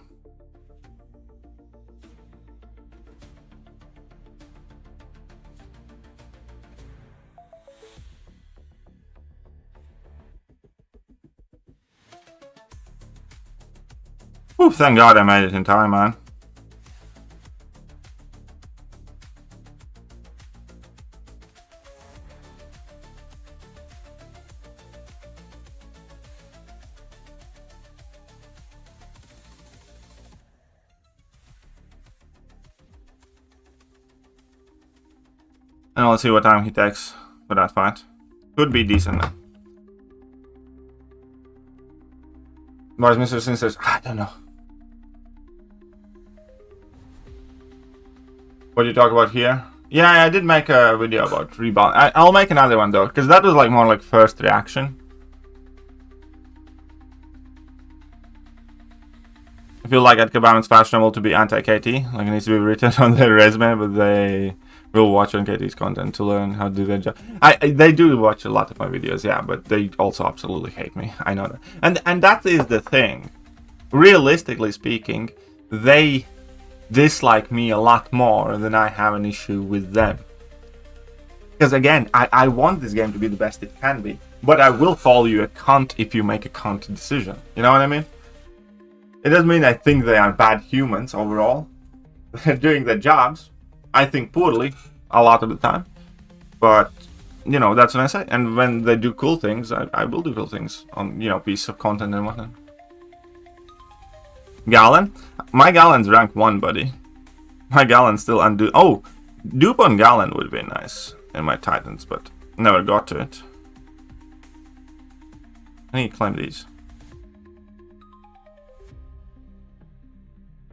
Ooh, thank God I made it in time, man. And we'll see what time he takes for that fight. Could be decent then. Why is Mr. Sin says, I don't know. What do you talk about here? Yeah, I did make a video about Rebalance. I'll make another one though, because that was like more like first reaction. I feel like at Kabam it's fashionable to be anti-KT. Like it needs to be written on their resume, but they will watch on KT's content to learn how to do their job. They do watch a lot of my videos, yeah, but they also absolutely hate me. I know that. And that is the thing. Realistically speaking, they dislike me a lot more than I have an issue with them. Because again, I want this game to be the best it can be, but I will call you a cunt if you make a cunt decision. You know what I mean? It doesn't mean I think they are bad humans overall. They're doing their jobs. I think poorly a lot of the time. But, you know, that's what I say. And when they do cool things, I will do cool things on, you know, piece of content and whatnot. Gallon? My Gallon's rank 1, buddy. My Gallon's still undo. Oh, dupe on Gallon would be nice in my Titans, but never got to it. I need to claim these.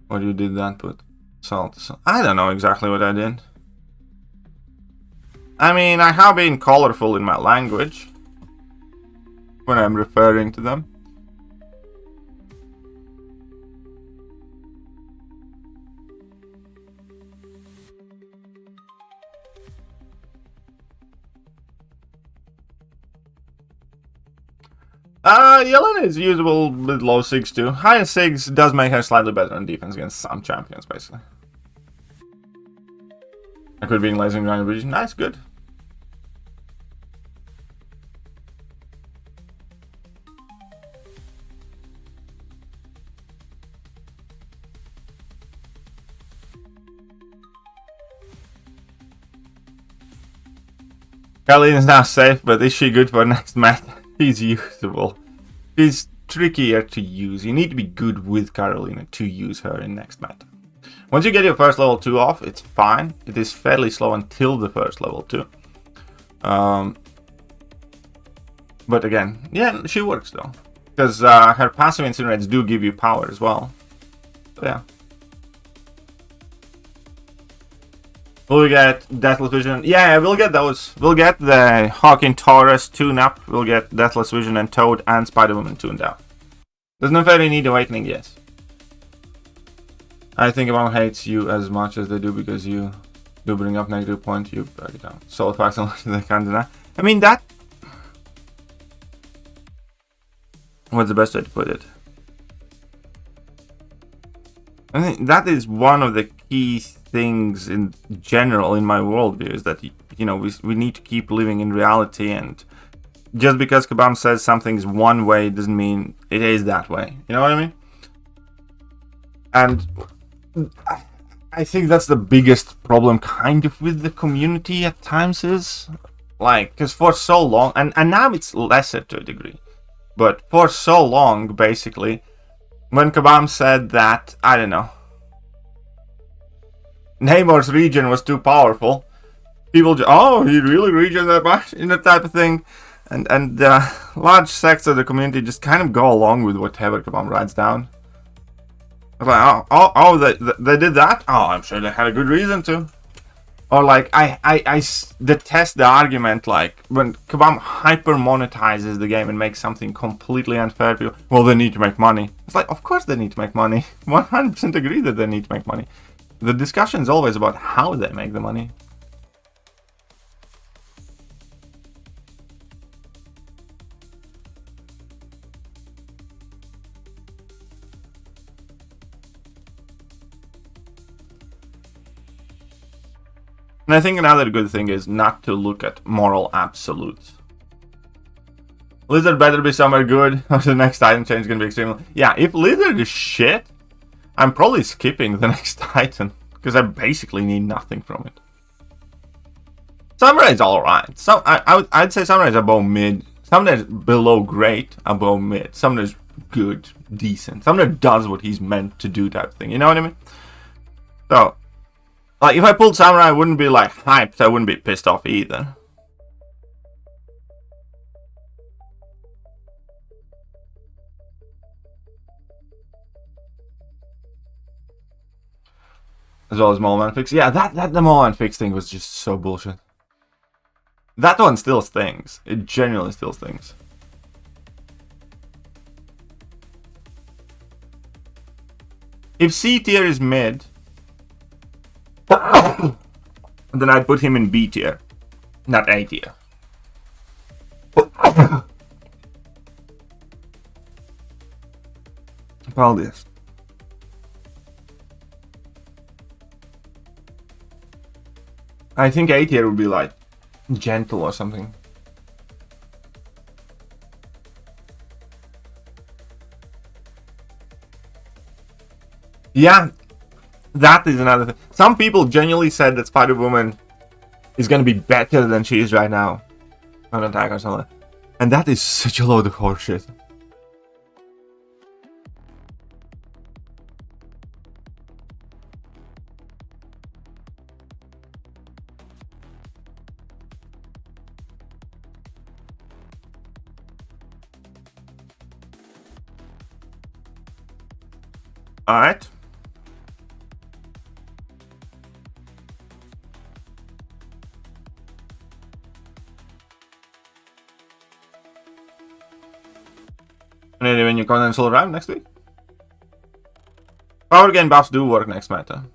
What you did that put? Salt. I don't know exactly what I did. I mean, I have been colorful in my language when I'm referring to them. Yellen is usable with low 6 too. High 6 does make her slightly better on defense against some champions, basically. I could be in laser ground vision. Nice, good. Kathleen is now safe, but is she good for next match? She's usable. She's trickier to use. You need to be good with Carolina to use her in next meta. Once you get your first level 2 off, it's fine. It is fairly slow until the first level 2. But again, yeah, she works though. Because her passive incinerates do give you power as well. So yeah. Will we get Deathless Vision? Yeah, we'll get those. We'll get the Hawking Taurus tune-up. We'll get Deathless Vision and Toad and Spider-Woman tuned out. Does Neferi need Awakening? Yes. I think Obama hates you as much as they do because you do bring up negative point. You break it down. Soul facts unless they can't deny. I mean, that... What's the best way to put it? I think that is one of the key things in general in my worldview, is that, you know, we need to keep living in reality, and just because Kabam says something's one way doesn't mean it is that way. You know what I mean? And I think that's the biggest problem kind of with the community at times, is like, because for so long, and now it's lesser to a degree, but for so long, basically, when Kabam said that, I don't know, Namor's region was too powerful, people just, oh, he really region that much, in that type of thing, and large sects of the community just kind of go along with whatever Kabam writes down. It's like, oh, they did that? Oh, I'm sure they had a good reason to. Or like, I detest the argument, like, when Kabam hyper monetizes the game and makes something completely unfair to you. Well, they need to make money. It's like, of course they need to make money. 100% agree that they need to make money. The discussion is always about how they make the money. And I think another good thing is not to look at moral absolutes. Lizard better be somewhere good, or the next item change is going to be extremely... Yeah, if Lizard is shit, I'm probably skipping the next item, because I basically need nothing from it. Samurai's alright. So, I'd say Samurai's above mid. Samurai's below great, above mid. Samurai's good, decent. Samurai does what he's meant to do type thing, you know what I mean? So, like, if I pulled Samurai, I wouldn't be, like, hyped. I wouldn't be pissed off either. As well as Mole Fix. Yeah, the Mole Fix thing was just so bullshit. That one still stings. It genuinely still stings. If C tier is mid, then I'd put him in B tier, not A tier. Apologies. I think A tier would be like gentle or something. Yeah, that is another thing. Some people genuinely said that Spider-Woman is going to be better than she is right now on attack or something. And that is such a load of horseshit. Alright. Maybe when you content will arrive next week. Power gain buffs do work next meta.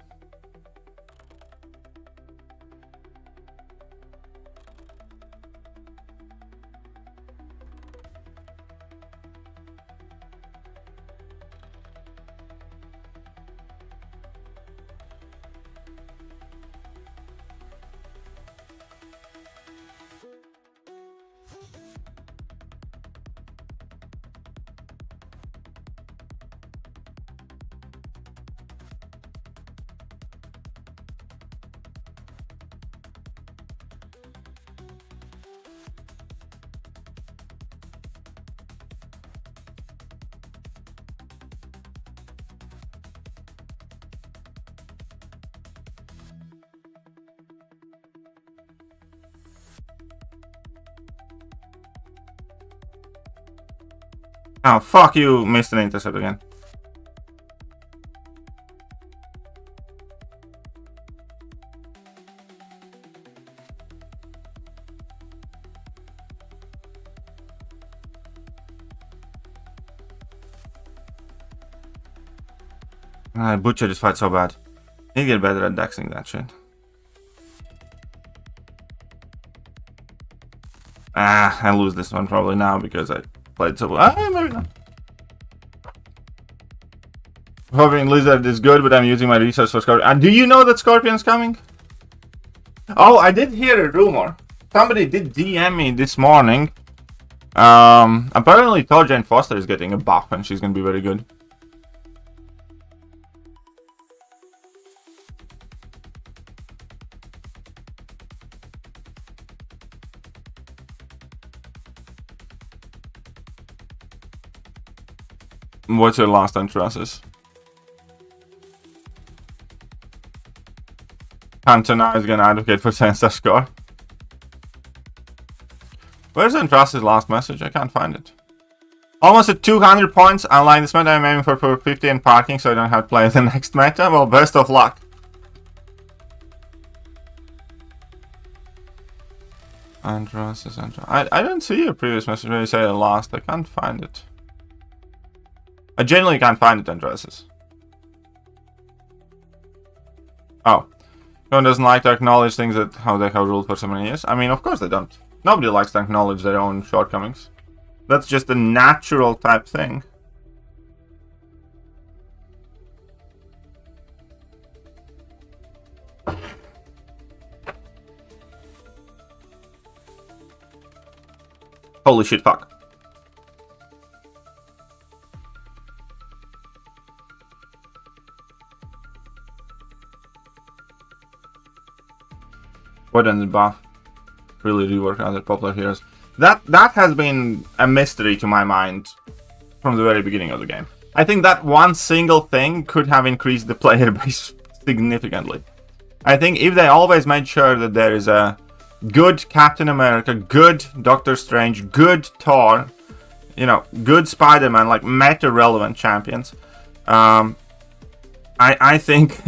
Oh, fuck you, missed an intercept again. Butcher just fight so bad. Need to get better at dexing that shit. I lose this one probably now because I played so well. Maybe not. Hoping Lizard is good, but I'm using my resource for Scorpion. Do you know that Scorpion's coming? Oh, I did hear a rumor. Somebody did DM me this morning. Apparently Thor Jane Foster is getting a buff and she's gonna be very good. What's your last entrances? Cantona is gonna advocate for Sensor score. Where's Entras's last message? I can't find it. Almost at 200 points. Unlike this meta, I'm aiming for 50 in parking so I don't have to play the next meta. Well, best of luck. Andros. I don't see your previous message where you say the last. I can't find it. I genuinely can't find it, Andreas. Oh. No one doesn't like to acknowledge things that how they have ruled for so many years. I mean, of course they don't. Nobody likes to acknowledge their own shortcomings. That's just a natural type thing. Holy shit, fuck. What does the buff really do work on the popular heroes? That has been a mystery to my mind from the very beginning of the game. I think that one single thing could have increased the player base significantly. I think if they always made sure that there is a good Captain America, good Doctor Strange, good Thor, you know, good Spider-Man, like meta-relevant champions, I think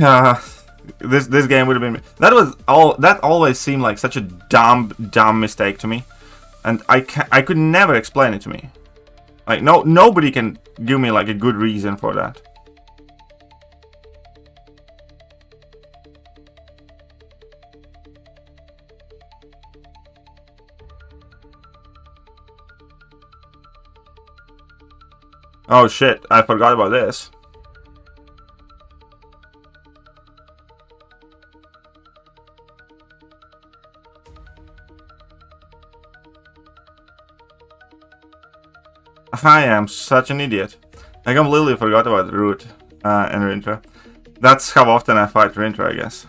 this game would have been... That always seemed like such a dumb mistake to me. And I could never explain it to me. Like, nobody can give me, like, a good reason for that. Oh shit, I forgot about this. I am such an idiot. I completely forgot about Root and Rintra. That's how often I fight Rintra, I guess.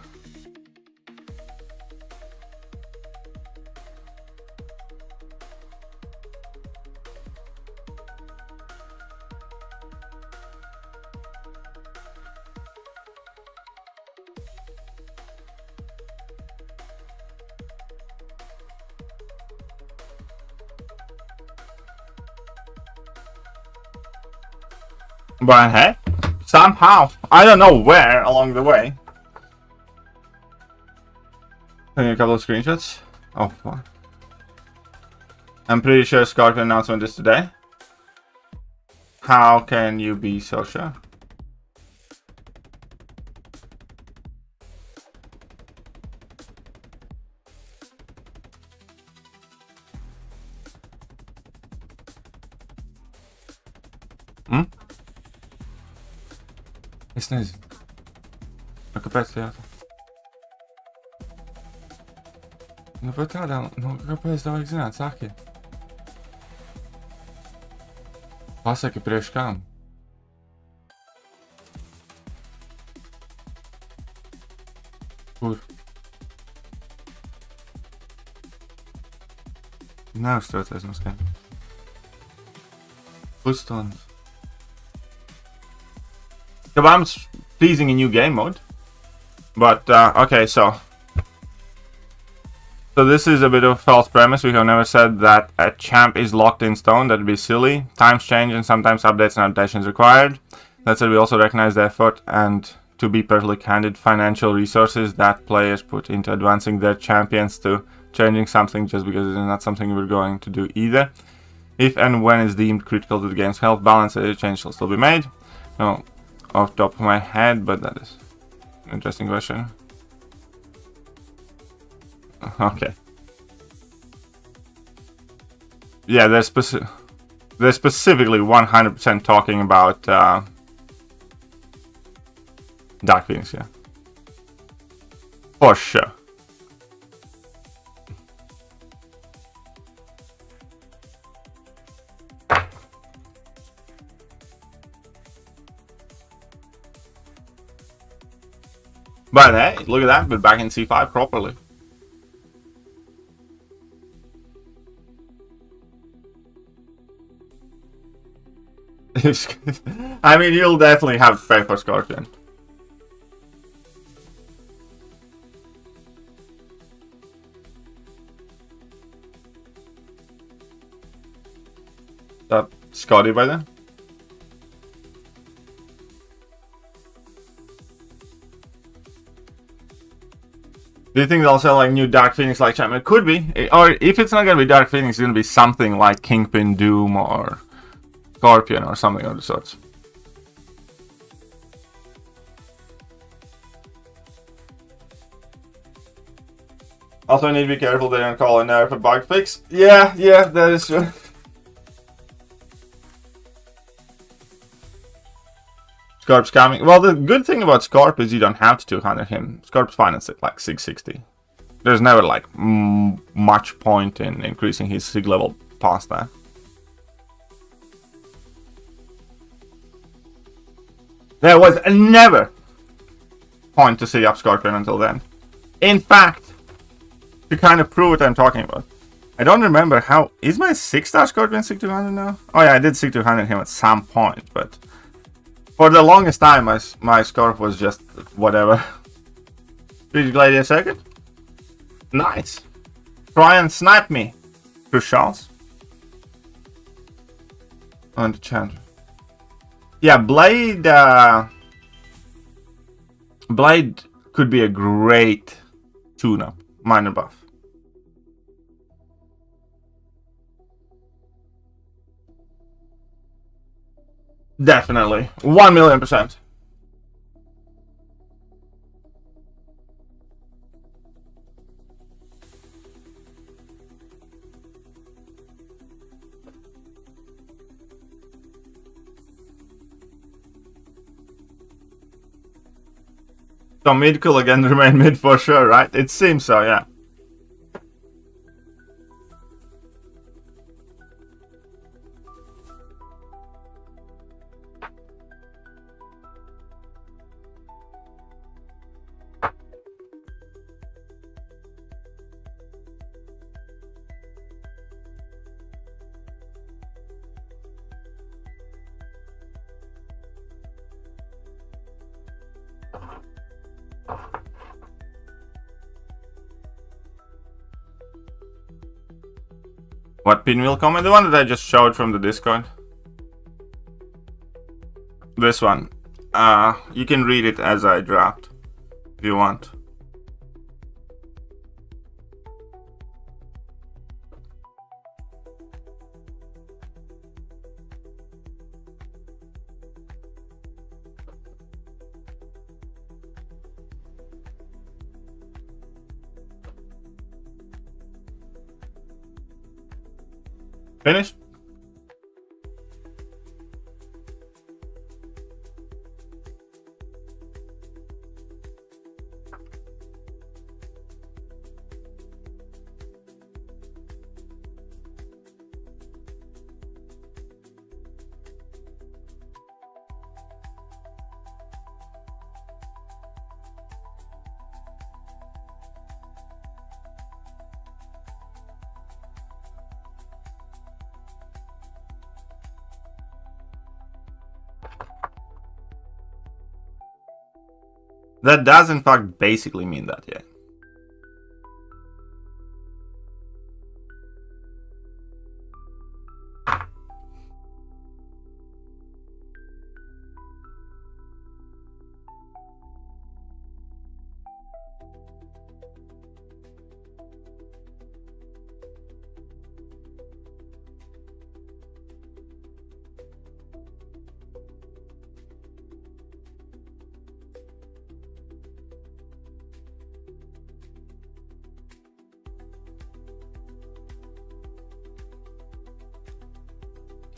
But hey, Somehow. I don't know where along the way. Taking a couple of screenshots. Oh, what? I'm pretty sure Scorpion announcement is today. How can you be so sure? It's nice. Kāpēc tā jātā? Nu, par tādām, kāpēc tā vajag zināt, saki? Pasaki priekš kam? Kur? Neuztraucies no skaņa. Pusstundas. Kabam's teasing a new game mode. But, okay, so this is a bit of a false premise. We have never said that a champ is locked in stone. That'd be silly. Times change and sometimes updates and adaptations required. That said, we also recognize the effort and, to be perfectly candid, financial resources that players put into advancing their champions to changing something just because it is not something we're going to do either. If and when it's deemed critical to the game's health balance, a change will still be made. No, off the top of my head, but that is an interesting question. Okay. Yeah, they're specifically 100% talking about Dark Phoenix, yeah. For sure. But hey, look at that, we're back in C5 properly. I mean, you'll definitely have to pay for Scorpion. That Scotty by then? Do you think they'll sell like new Dark Phoenix like champion? It could be. Or if it's not gonna be Dark Phoenix, it's gonna be something like Kingpin Doom or Scorpion or something of the sorts. Also, I need to be careful they don't call a nerf a bug fix. Yeah, that is true. Scorp's coming. Well, the good thing about Scorp is you don't have to 200 him. Scorp's financed at like 660. There's never like much point in increasing his sig level past that. There was never point to sig up Scorpion until then. In fact, to kind of prove what I'm talking about, I don't remember how... Is my 6-star Scorpion sig 200 now? Oh yeah, I did sig 200 him at some point, but... For the longest time, my Scorp was just whatever. Did you glide a second? Nice. Try and snipe me. Through Chels. On the channel. Yeah, Blade... Blade could be a great tune-up. Minor buff. Definitely. 1,000,000%. So mid could again remain mid for sure, right? It seems so, yeah. What pinwheel comment? The one that I just showed from the Discord. This one. You can read it as I draft, if you want. Finished? That does in fact basically mean that, yeah.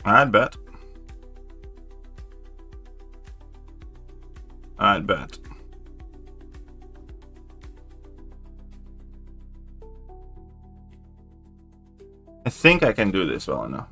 I bet. I bet. I think I can do this well enough.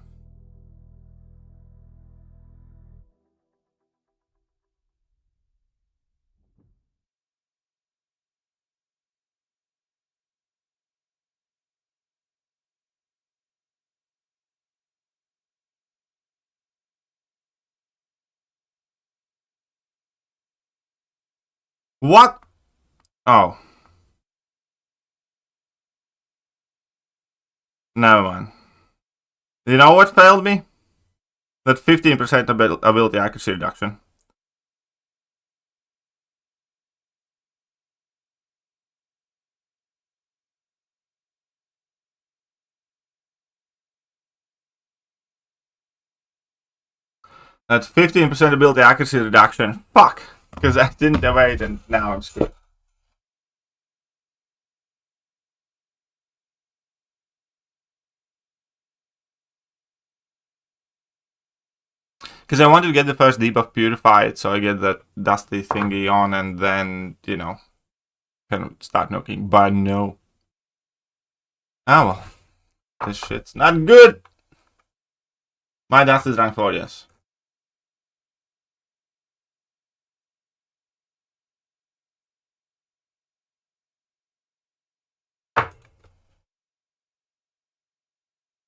What? Oh. Never mind. You know what failed me? That 15% ability accuracy reduction. That's 15% ability accuracy reduction. Fuck! Because I didn't evade and now I'm screwed. Because I wanted to get the first debuff purified, so I get that dusty thingy on and then, you know, kind of start knocking. But no. Oh well. This shit's not good! My dust is rank 4, yes.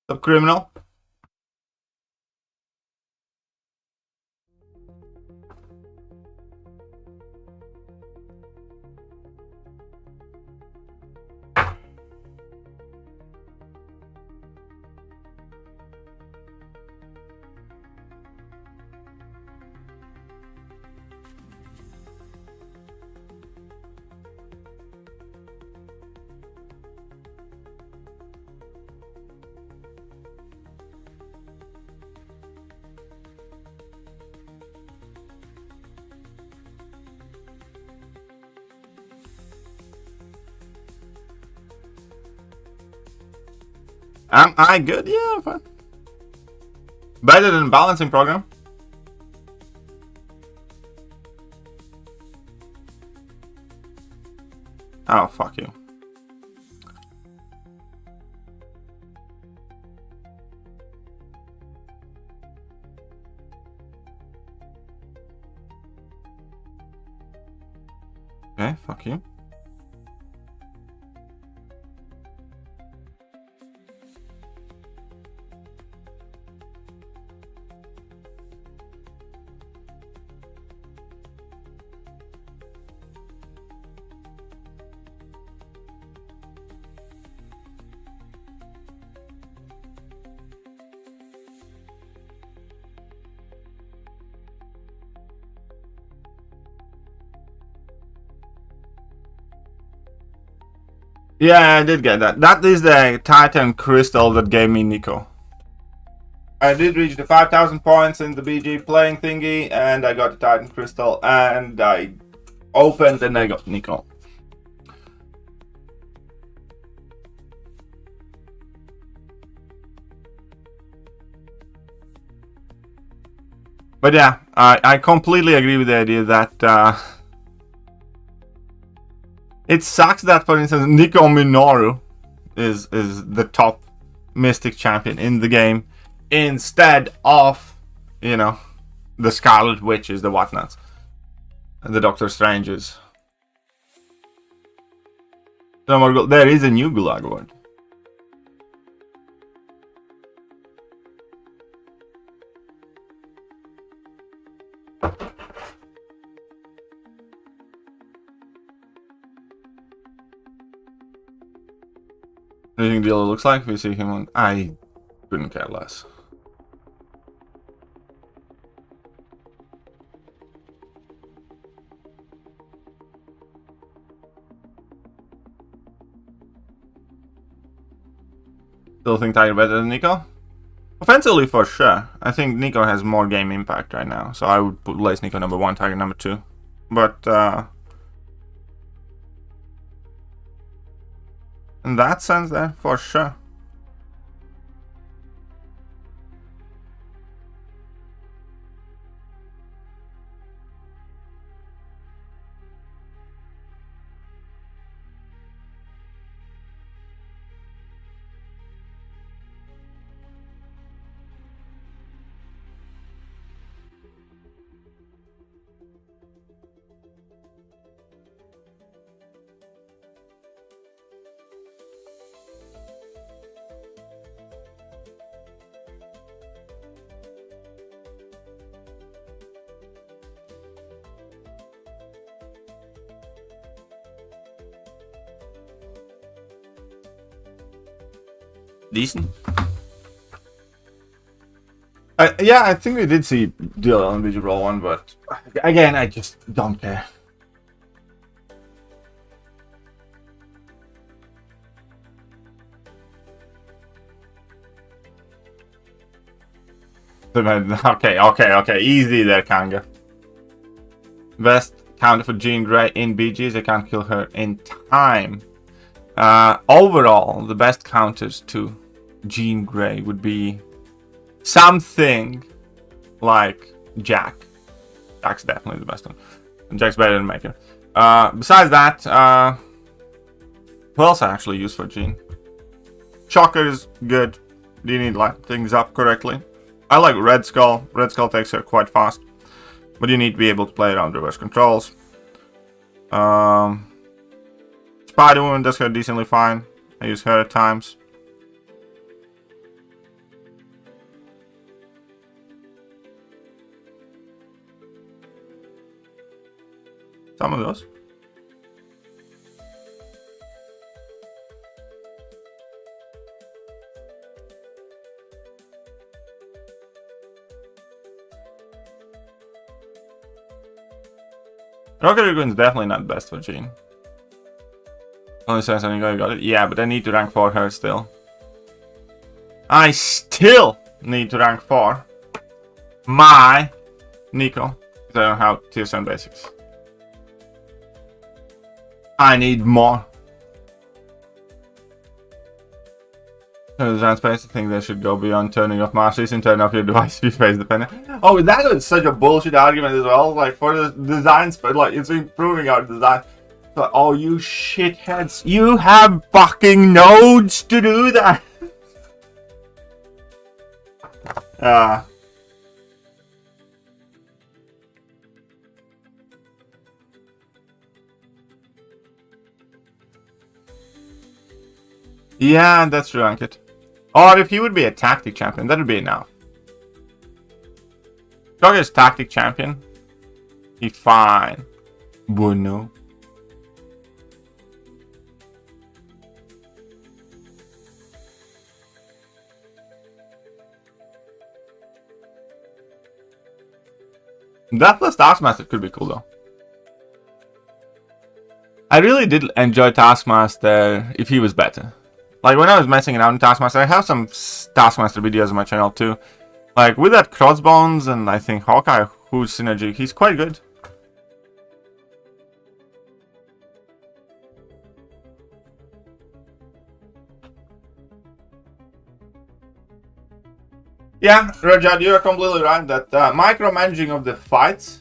Stop, criminal. Am I good? Yeah, fine. Better than balancing program. Oh, fuck you. Okay, fuck you. Yeah, I did get that. That is the Titan crystal that gave me Nico. I did reach the 5,000 points in the BG playing thingy, and I got the Titan crystal, and I opened and I got Nico. But yeah, I completely agree with the idea that it sucks that, for instance, Nico Minoru is the top Mystic champion in the game instead of, you know, the Scarlet Witches, the whatnots, and the Doctor Stranges. There is a new Gulag word. What do you think Dealer looks like? If we see him on... I couldn't care less. Still think Tiger better than Nico? Offensively, for sure. I think Nico has more game impact right now. So I would place Nico number 1, Tiger number 2. But, in that sense there, for sure. Decent. Yeah, I think we did see DLL and Visual Roll 1, but again, I just don't care. Okay, easy there, Kanga. Best counter for Jean Grey in BGs, I can't kill her in time. Overall, the best counters to Jean Grey would be something like Jack. Jack's definitely the best one. And Jack's better than Maker. Besides that, who else I actually use for Jean? Shocker is good. Do you need to line things up correctly? I like Red Skull. Red Skull takes her quite fast. But you need to be able to play around reverse controls. Spider-Woman does her decently fine. I use her at times. Some of those. Rocket Dragoon's definitely not best for Jean. Only says I got it. Yeah, but I need to rank 4 her still. I still need to rank 4 my Nico. Because I don't have tier 7 basics. I need more. Design space, I think they should go beyond turning off masters and turn off your device if you face the pen. Oh, that was such a bullshit argument as well. Like, for the design space, like, it's improving our design. But, oh, you shitheads, you have fucking nodes to do that. Yeah, that's true, Ankit. Or if he would be a tactic champion, that would be enough. Dog is tactic champion. He's fine. Bueno. That plus Taskmaster could be cool though. I really did enjoy Taskmaster if he was better. Like, when I was messing around in Taskmaster, I have some Taskmaster videos on my channel too. Like, with that Crossbones and I think Hawkeye, who's synergy, he's quite good. Yeah, Rajad, you are completely right that micromanaging of the fights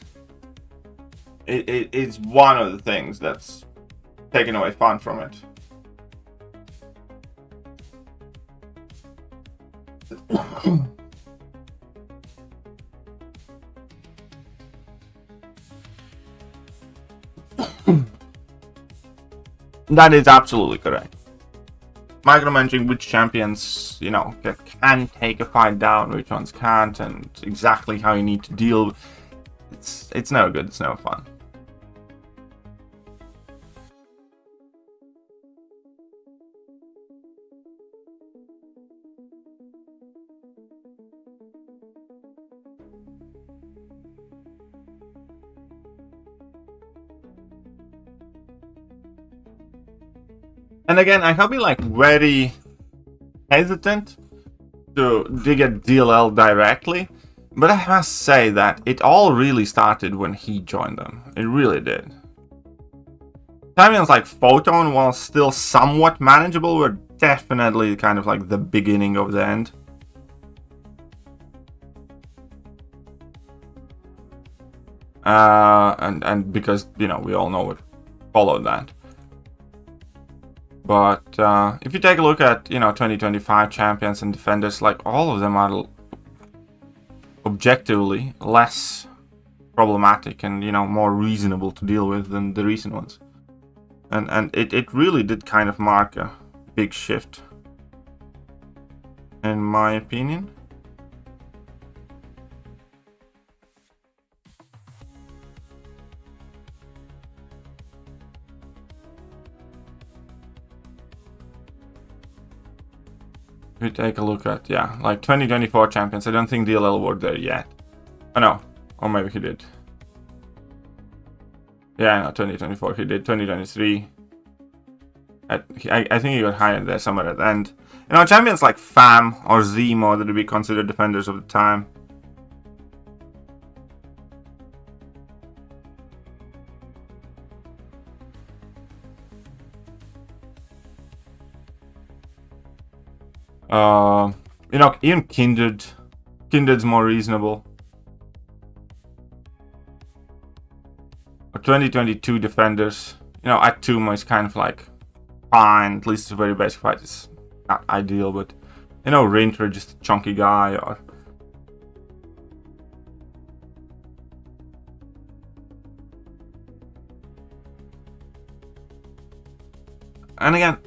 is one of the things that's taking away fun from it. That is absolutely correct. Micromanaging which champions, you know, can take a fight down, which ones can't, and exactly how you need to deal. It's never good. It's never fun. And again, I have been like very hesitant to dig at DLL directly, but I must say that it all really started when he joined them. It really did. Champions like Photon, while still somewhat manageable, were definitely kind of like the beginning of the end. And because, you know, we all know what followed that. But if you take a look at, you know, 2025 champions and defenders, like, all of them are objectively less problematic and, you know, more reasonable to deal with than the recent ones. And it really did kind of mark a big shift, in my opinion. We take a look at, yeah, like 2024 champions. I don't think DLL were there yet. Oh no, or maybe he did. Yeah, no, 2024 he did. 2023. I think he got higher there somewhere at the end. You know, champions like Fam or Zemo that would be considered defenders of the time. You know, even Kindred's more reasonable. 2022 defenders, you know, Atuma is kind of like fine, at least it's a very basic fight. It's not ideal, but, you know, Rinter, just a chunky guy, or... And again,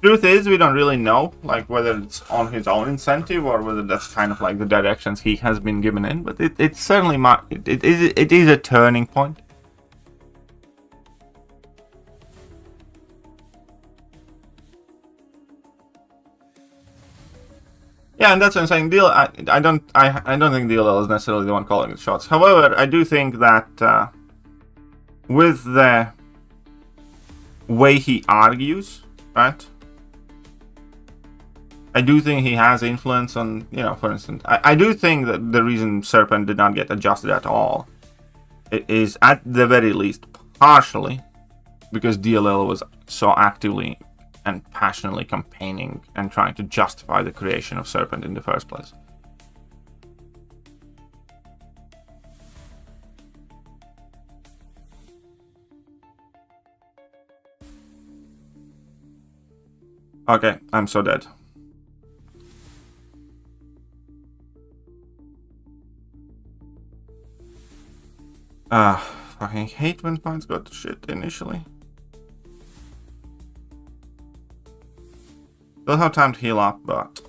truth is, we don't really know, like, whether it's on his own incentive or whether that's kind of like the directions he has been given in. But it's certainly it is a turning point. Yeah, and that's what I'm saying. I don't think DLL is necessarily the one calling the shots. However, I do think that with the way he argues, right? I do think he has influence on, you know, for instance, I do think that the reason Serpent did not get adjusted at all is, at the very least, partially because DLL was so actively and passionately campaigning and trying to justify the creation of Serpent in the first place. Okay, I'm so dead. Fucking hate when fights got to shit initially. Still have time to heal up, but...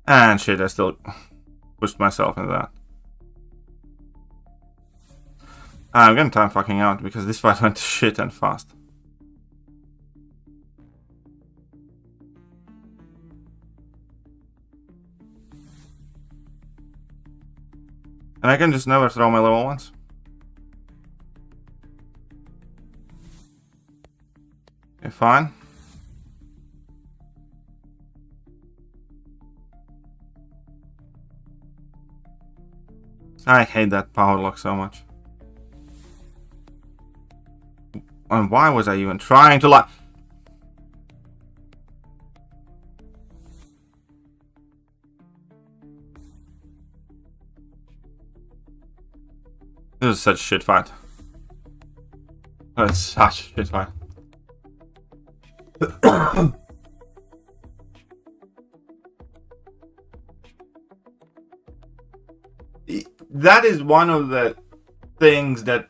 And shit, I still pushed myself into that. I'm gonna time fucking out because this fight went to shit and fast. And I can just never throw my level ones. Okay, fine. I hate that power lock so much. And why was I even trying to like... This is such a shit fight. That's such a shit fight. That is one of the things that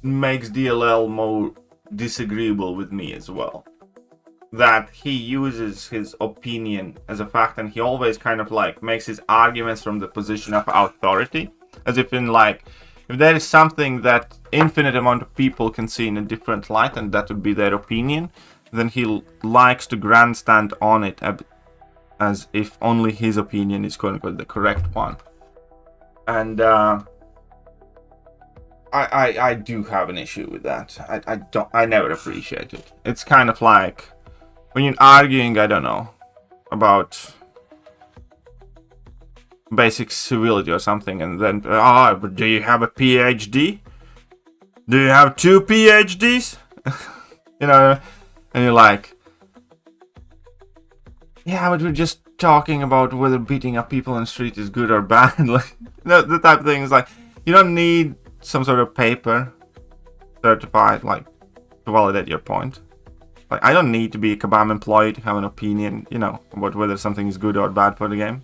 makes DLL more disagreeable with me as well. That he uses his opinion as a fact, and he always kind of like makes his arguments from the position of authority, as if in like, if there is something that infinite amount of people can see in a different light and that would be their opinion, then he likes to grandstand on it as if only his opinion is quote unquote the correct one. And I do have an issue with that. I never appreciate it. It's kind of like when you're arguing, I don't know, about basic civility or something, and then but do you have a PhD? Do you have 2 PhDs? You know, and you're like, yeah, but we're just talking about whether beating up people on the street is good or bad. Like, the type of thing is like, you don't need some sort of paper certified like to validate your point. Like, I don't need to be a Kabam employee to have an opinion, you know, about whether something is good or bad for the game.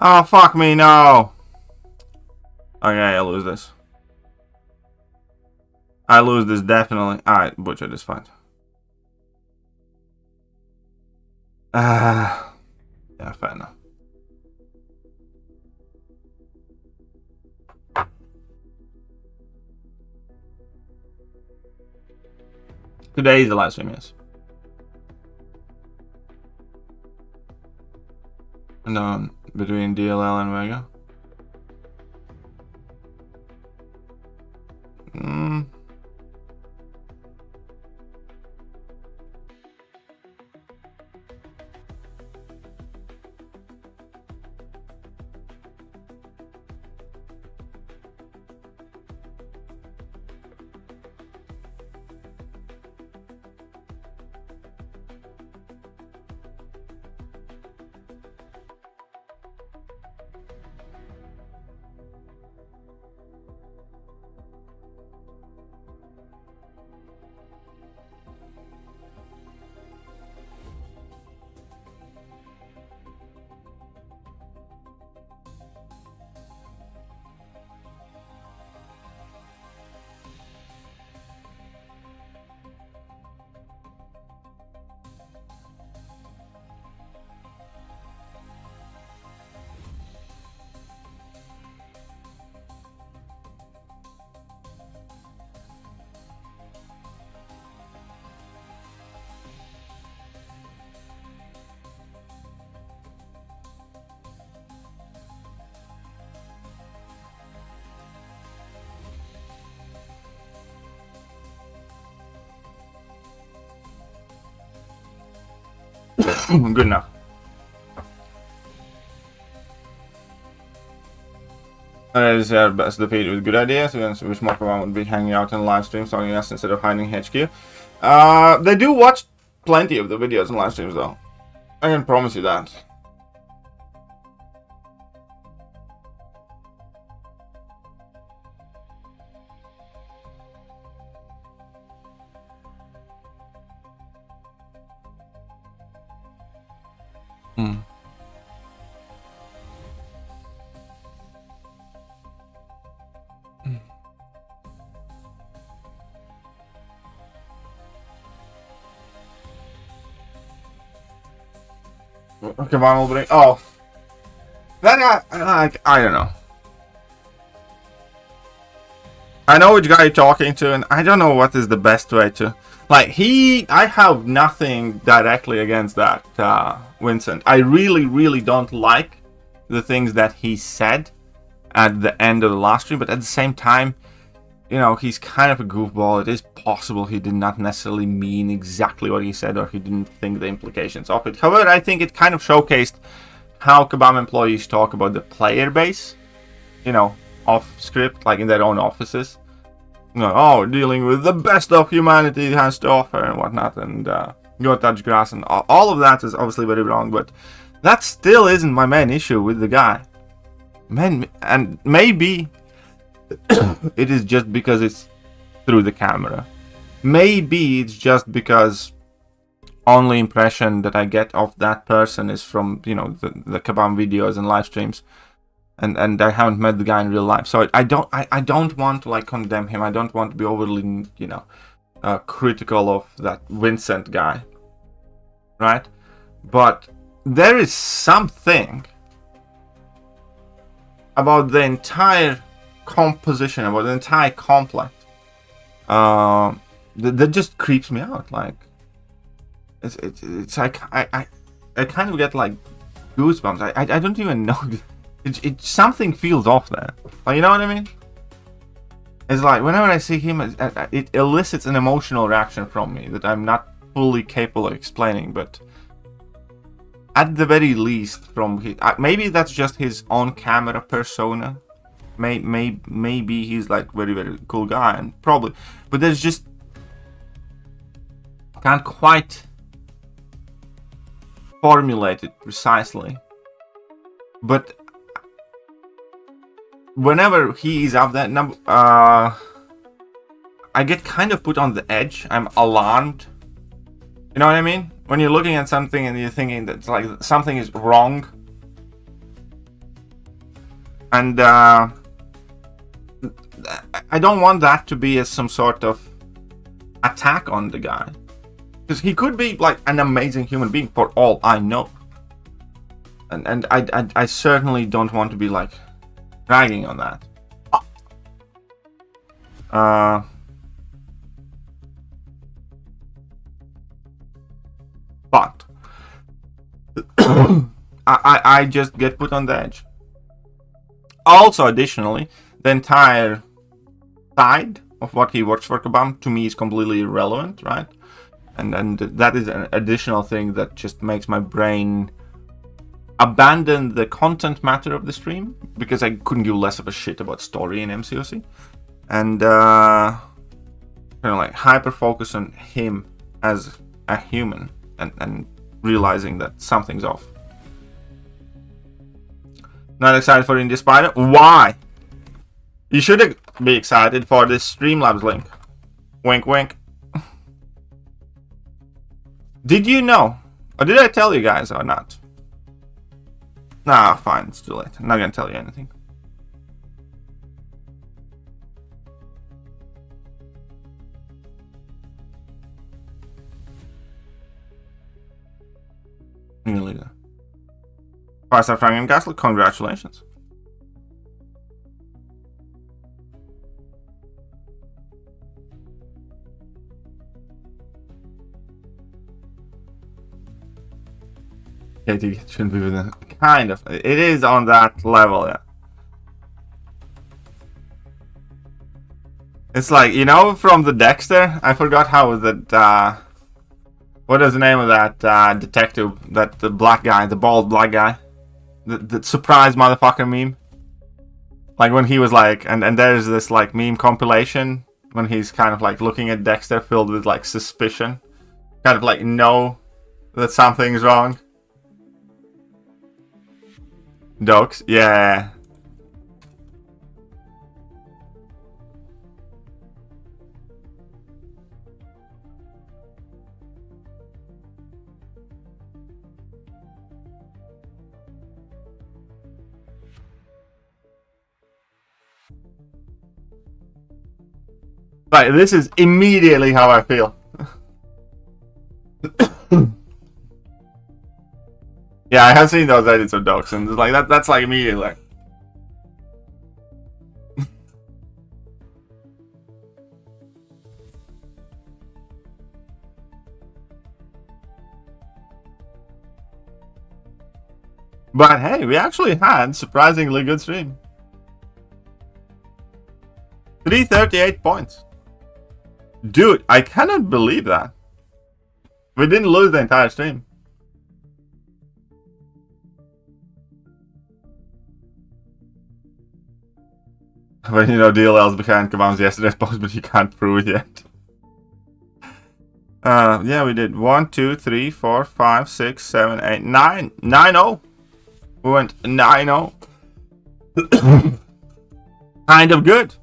Oh, fuck me, no! Okay, I lose this. I lose this definitely. Alright, butcher this fight. Yeah, fair enough. Today is the live stream, yes. And then between DLL and Vega. Good enough. Is our best defeat with good ideas. We wish more Kabam would be hanging out in live streams, talking to us instead of hiding HQ. They do watch plenty of the videos and live streams, though. I can promise you that. Come on, will bring. Oh, that guy. I don't know. I know which guy you're talking to, and I don't know what is the best way to. Like, I have nothing directly against that Vincent. I really don't like the things that he said at the end of the last stream, but at the same time, you know, he's kind of a goofball. It is possible he did not necessarily mean exactly what he said, or he didn't think the implications of it. However, I think it kind of showcased how Kabam employees talk about the player base, you know, off script, like in their own offices. You know, oh, we're dealing with the best of humanity has to offer and whatnot, and go touch grass, and all of that is obviously very wrong, but that still isn't my main issue with the guy. Man, and maybe it is just because it's through the camera. Maybe it's just because only impression that I get of that person is from, you know, the Kabam videos and live streams, and I haven't met the guy in real life. So I don't want to like condemn him. I don't want to be overly, you know, critical of that Vincent guy, right? But there is something about the entire composition, about the entire complex, that just creeps me out. Like, it's like I kind of get like goosebumps. I don't even know. It something feels off there. Like, you know what I mean? It's like whenever I see him, it elicits an emotional reaction from me that I'm not fully capable of explaining. But at the very least, from his, maybe that's just his on-camera persona. Maybe he's like very cool guy, and probably, but there's just can't quite formulate it precisely. But whenever he is up that number, I get kind of put on the edge. I'm alarmed. You know what I mean? When you're looking at something and you're thinking that like something is wrong, and I don't want that to be as some sort of attack on the guy, because he could be like an amazing human being for all I know, and I certainly don't want to be like dragging on that. But I just get put on the edge. Also, additionally, the entire side of what he works for Kabam to me is completely irrelevant, right? And that is an additional thing that just makes my brain abandon the content matter of the stream, because I couldn't give less of a shit about story in MCOC, and kind of like hyper focus on him as a human, and realizing that something's off. Not excited for Indie Spider? Why? You should be excited for this Streamlabs link. Wink wink. Did you know? Or did I tell you guys or not? Nah, fine, it's too late. I'm not gonna tell you anything. I'm gonna leave that. 5-star Franklin Castle, congratulations. Yeah, it shouldn't be within. Kind of. It is on that level, yeah. It's like, you know, from the Dexter, I forgot how that, what is the name of that detective, the black guy, the bald black guy? The surprise motherfucker meme? Like when he was like, and there's this like meme compilation when he's kind of like looking at Dexter filled with like suspicion. Kind of like know that something's wrong. Dogs? Yeah. Right, this is immediately how I feel. Yeah, I have seen those edits of dogs, and it's like that's like immediately like. But hey, we actually had surprisingly good stream. 338 points. Dude, I cannot believe that. We didn't lose the entire stream. But you know, DLL's behind Kabam's yesterday's post, but you can't prove it yet. Yeah, we did 1, 2, 3, 4, 5, 6, 7, 8, 9. 9-0. We went 9-0. Kind of good.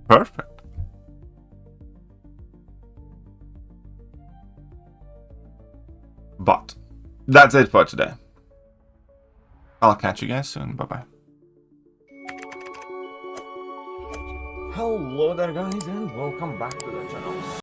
Perfect. But that's it for today. I'll catch you guys soon. Bye-bye. Hello there, guys, and welcome back to the channel.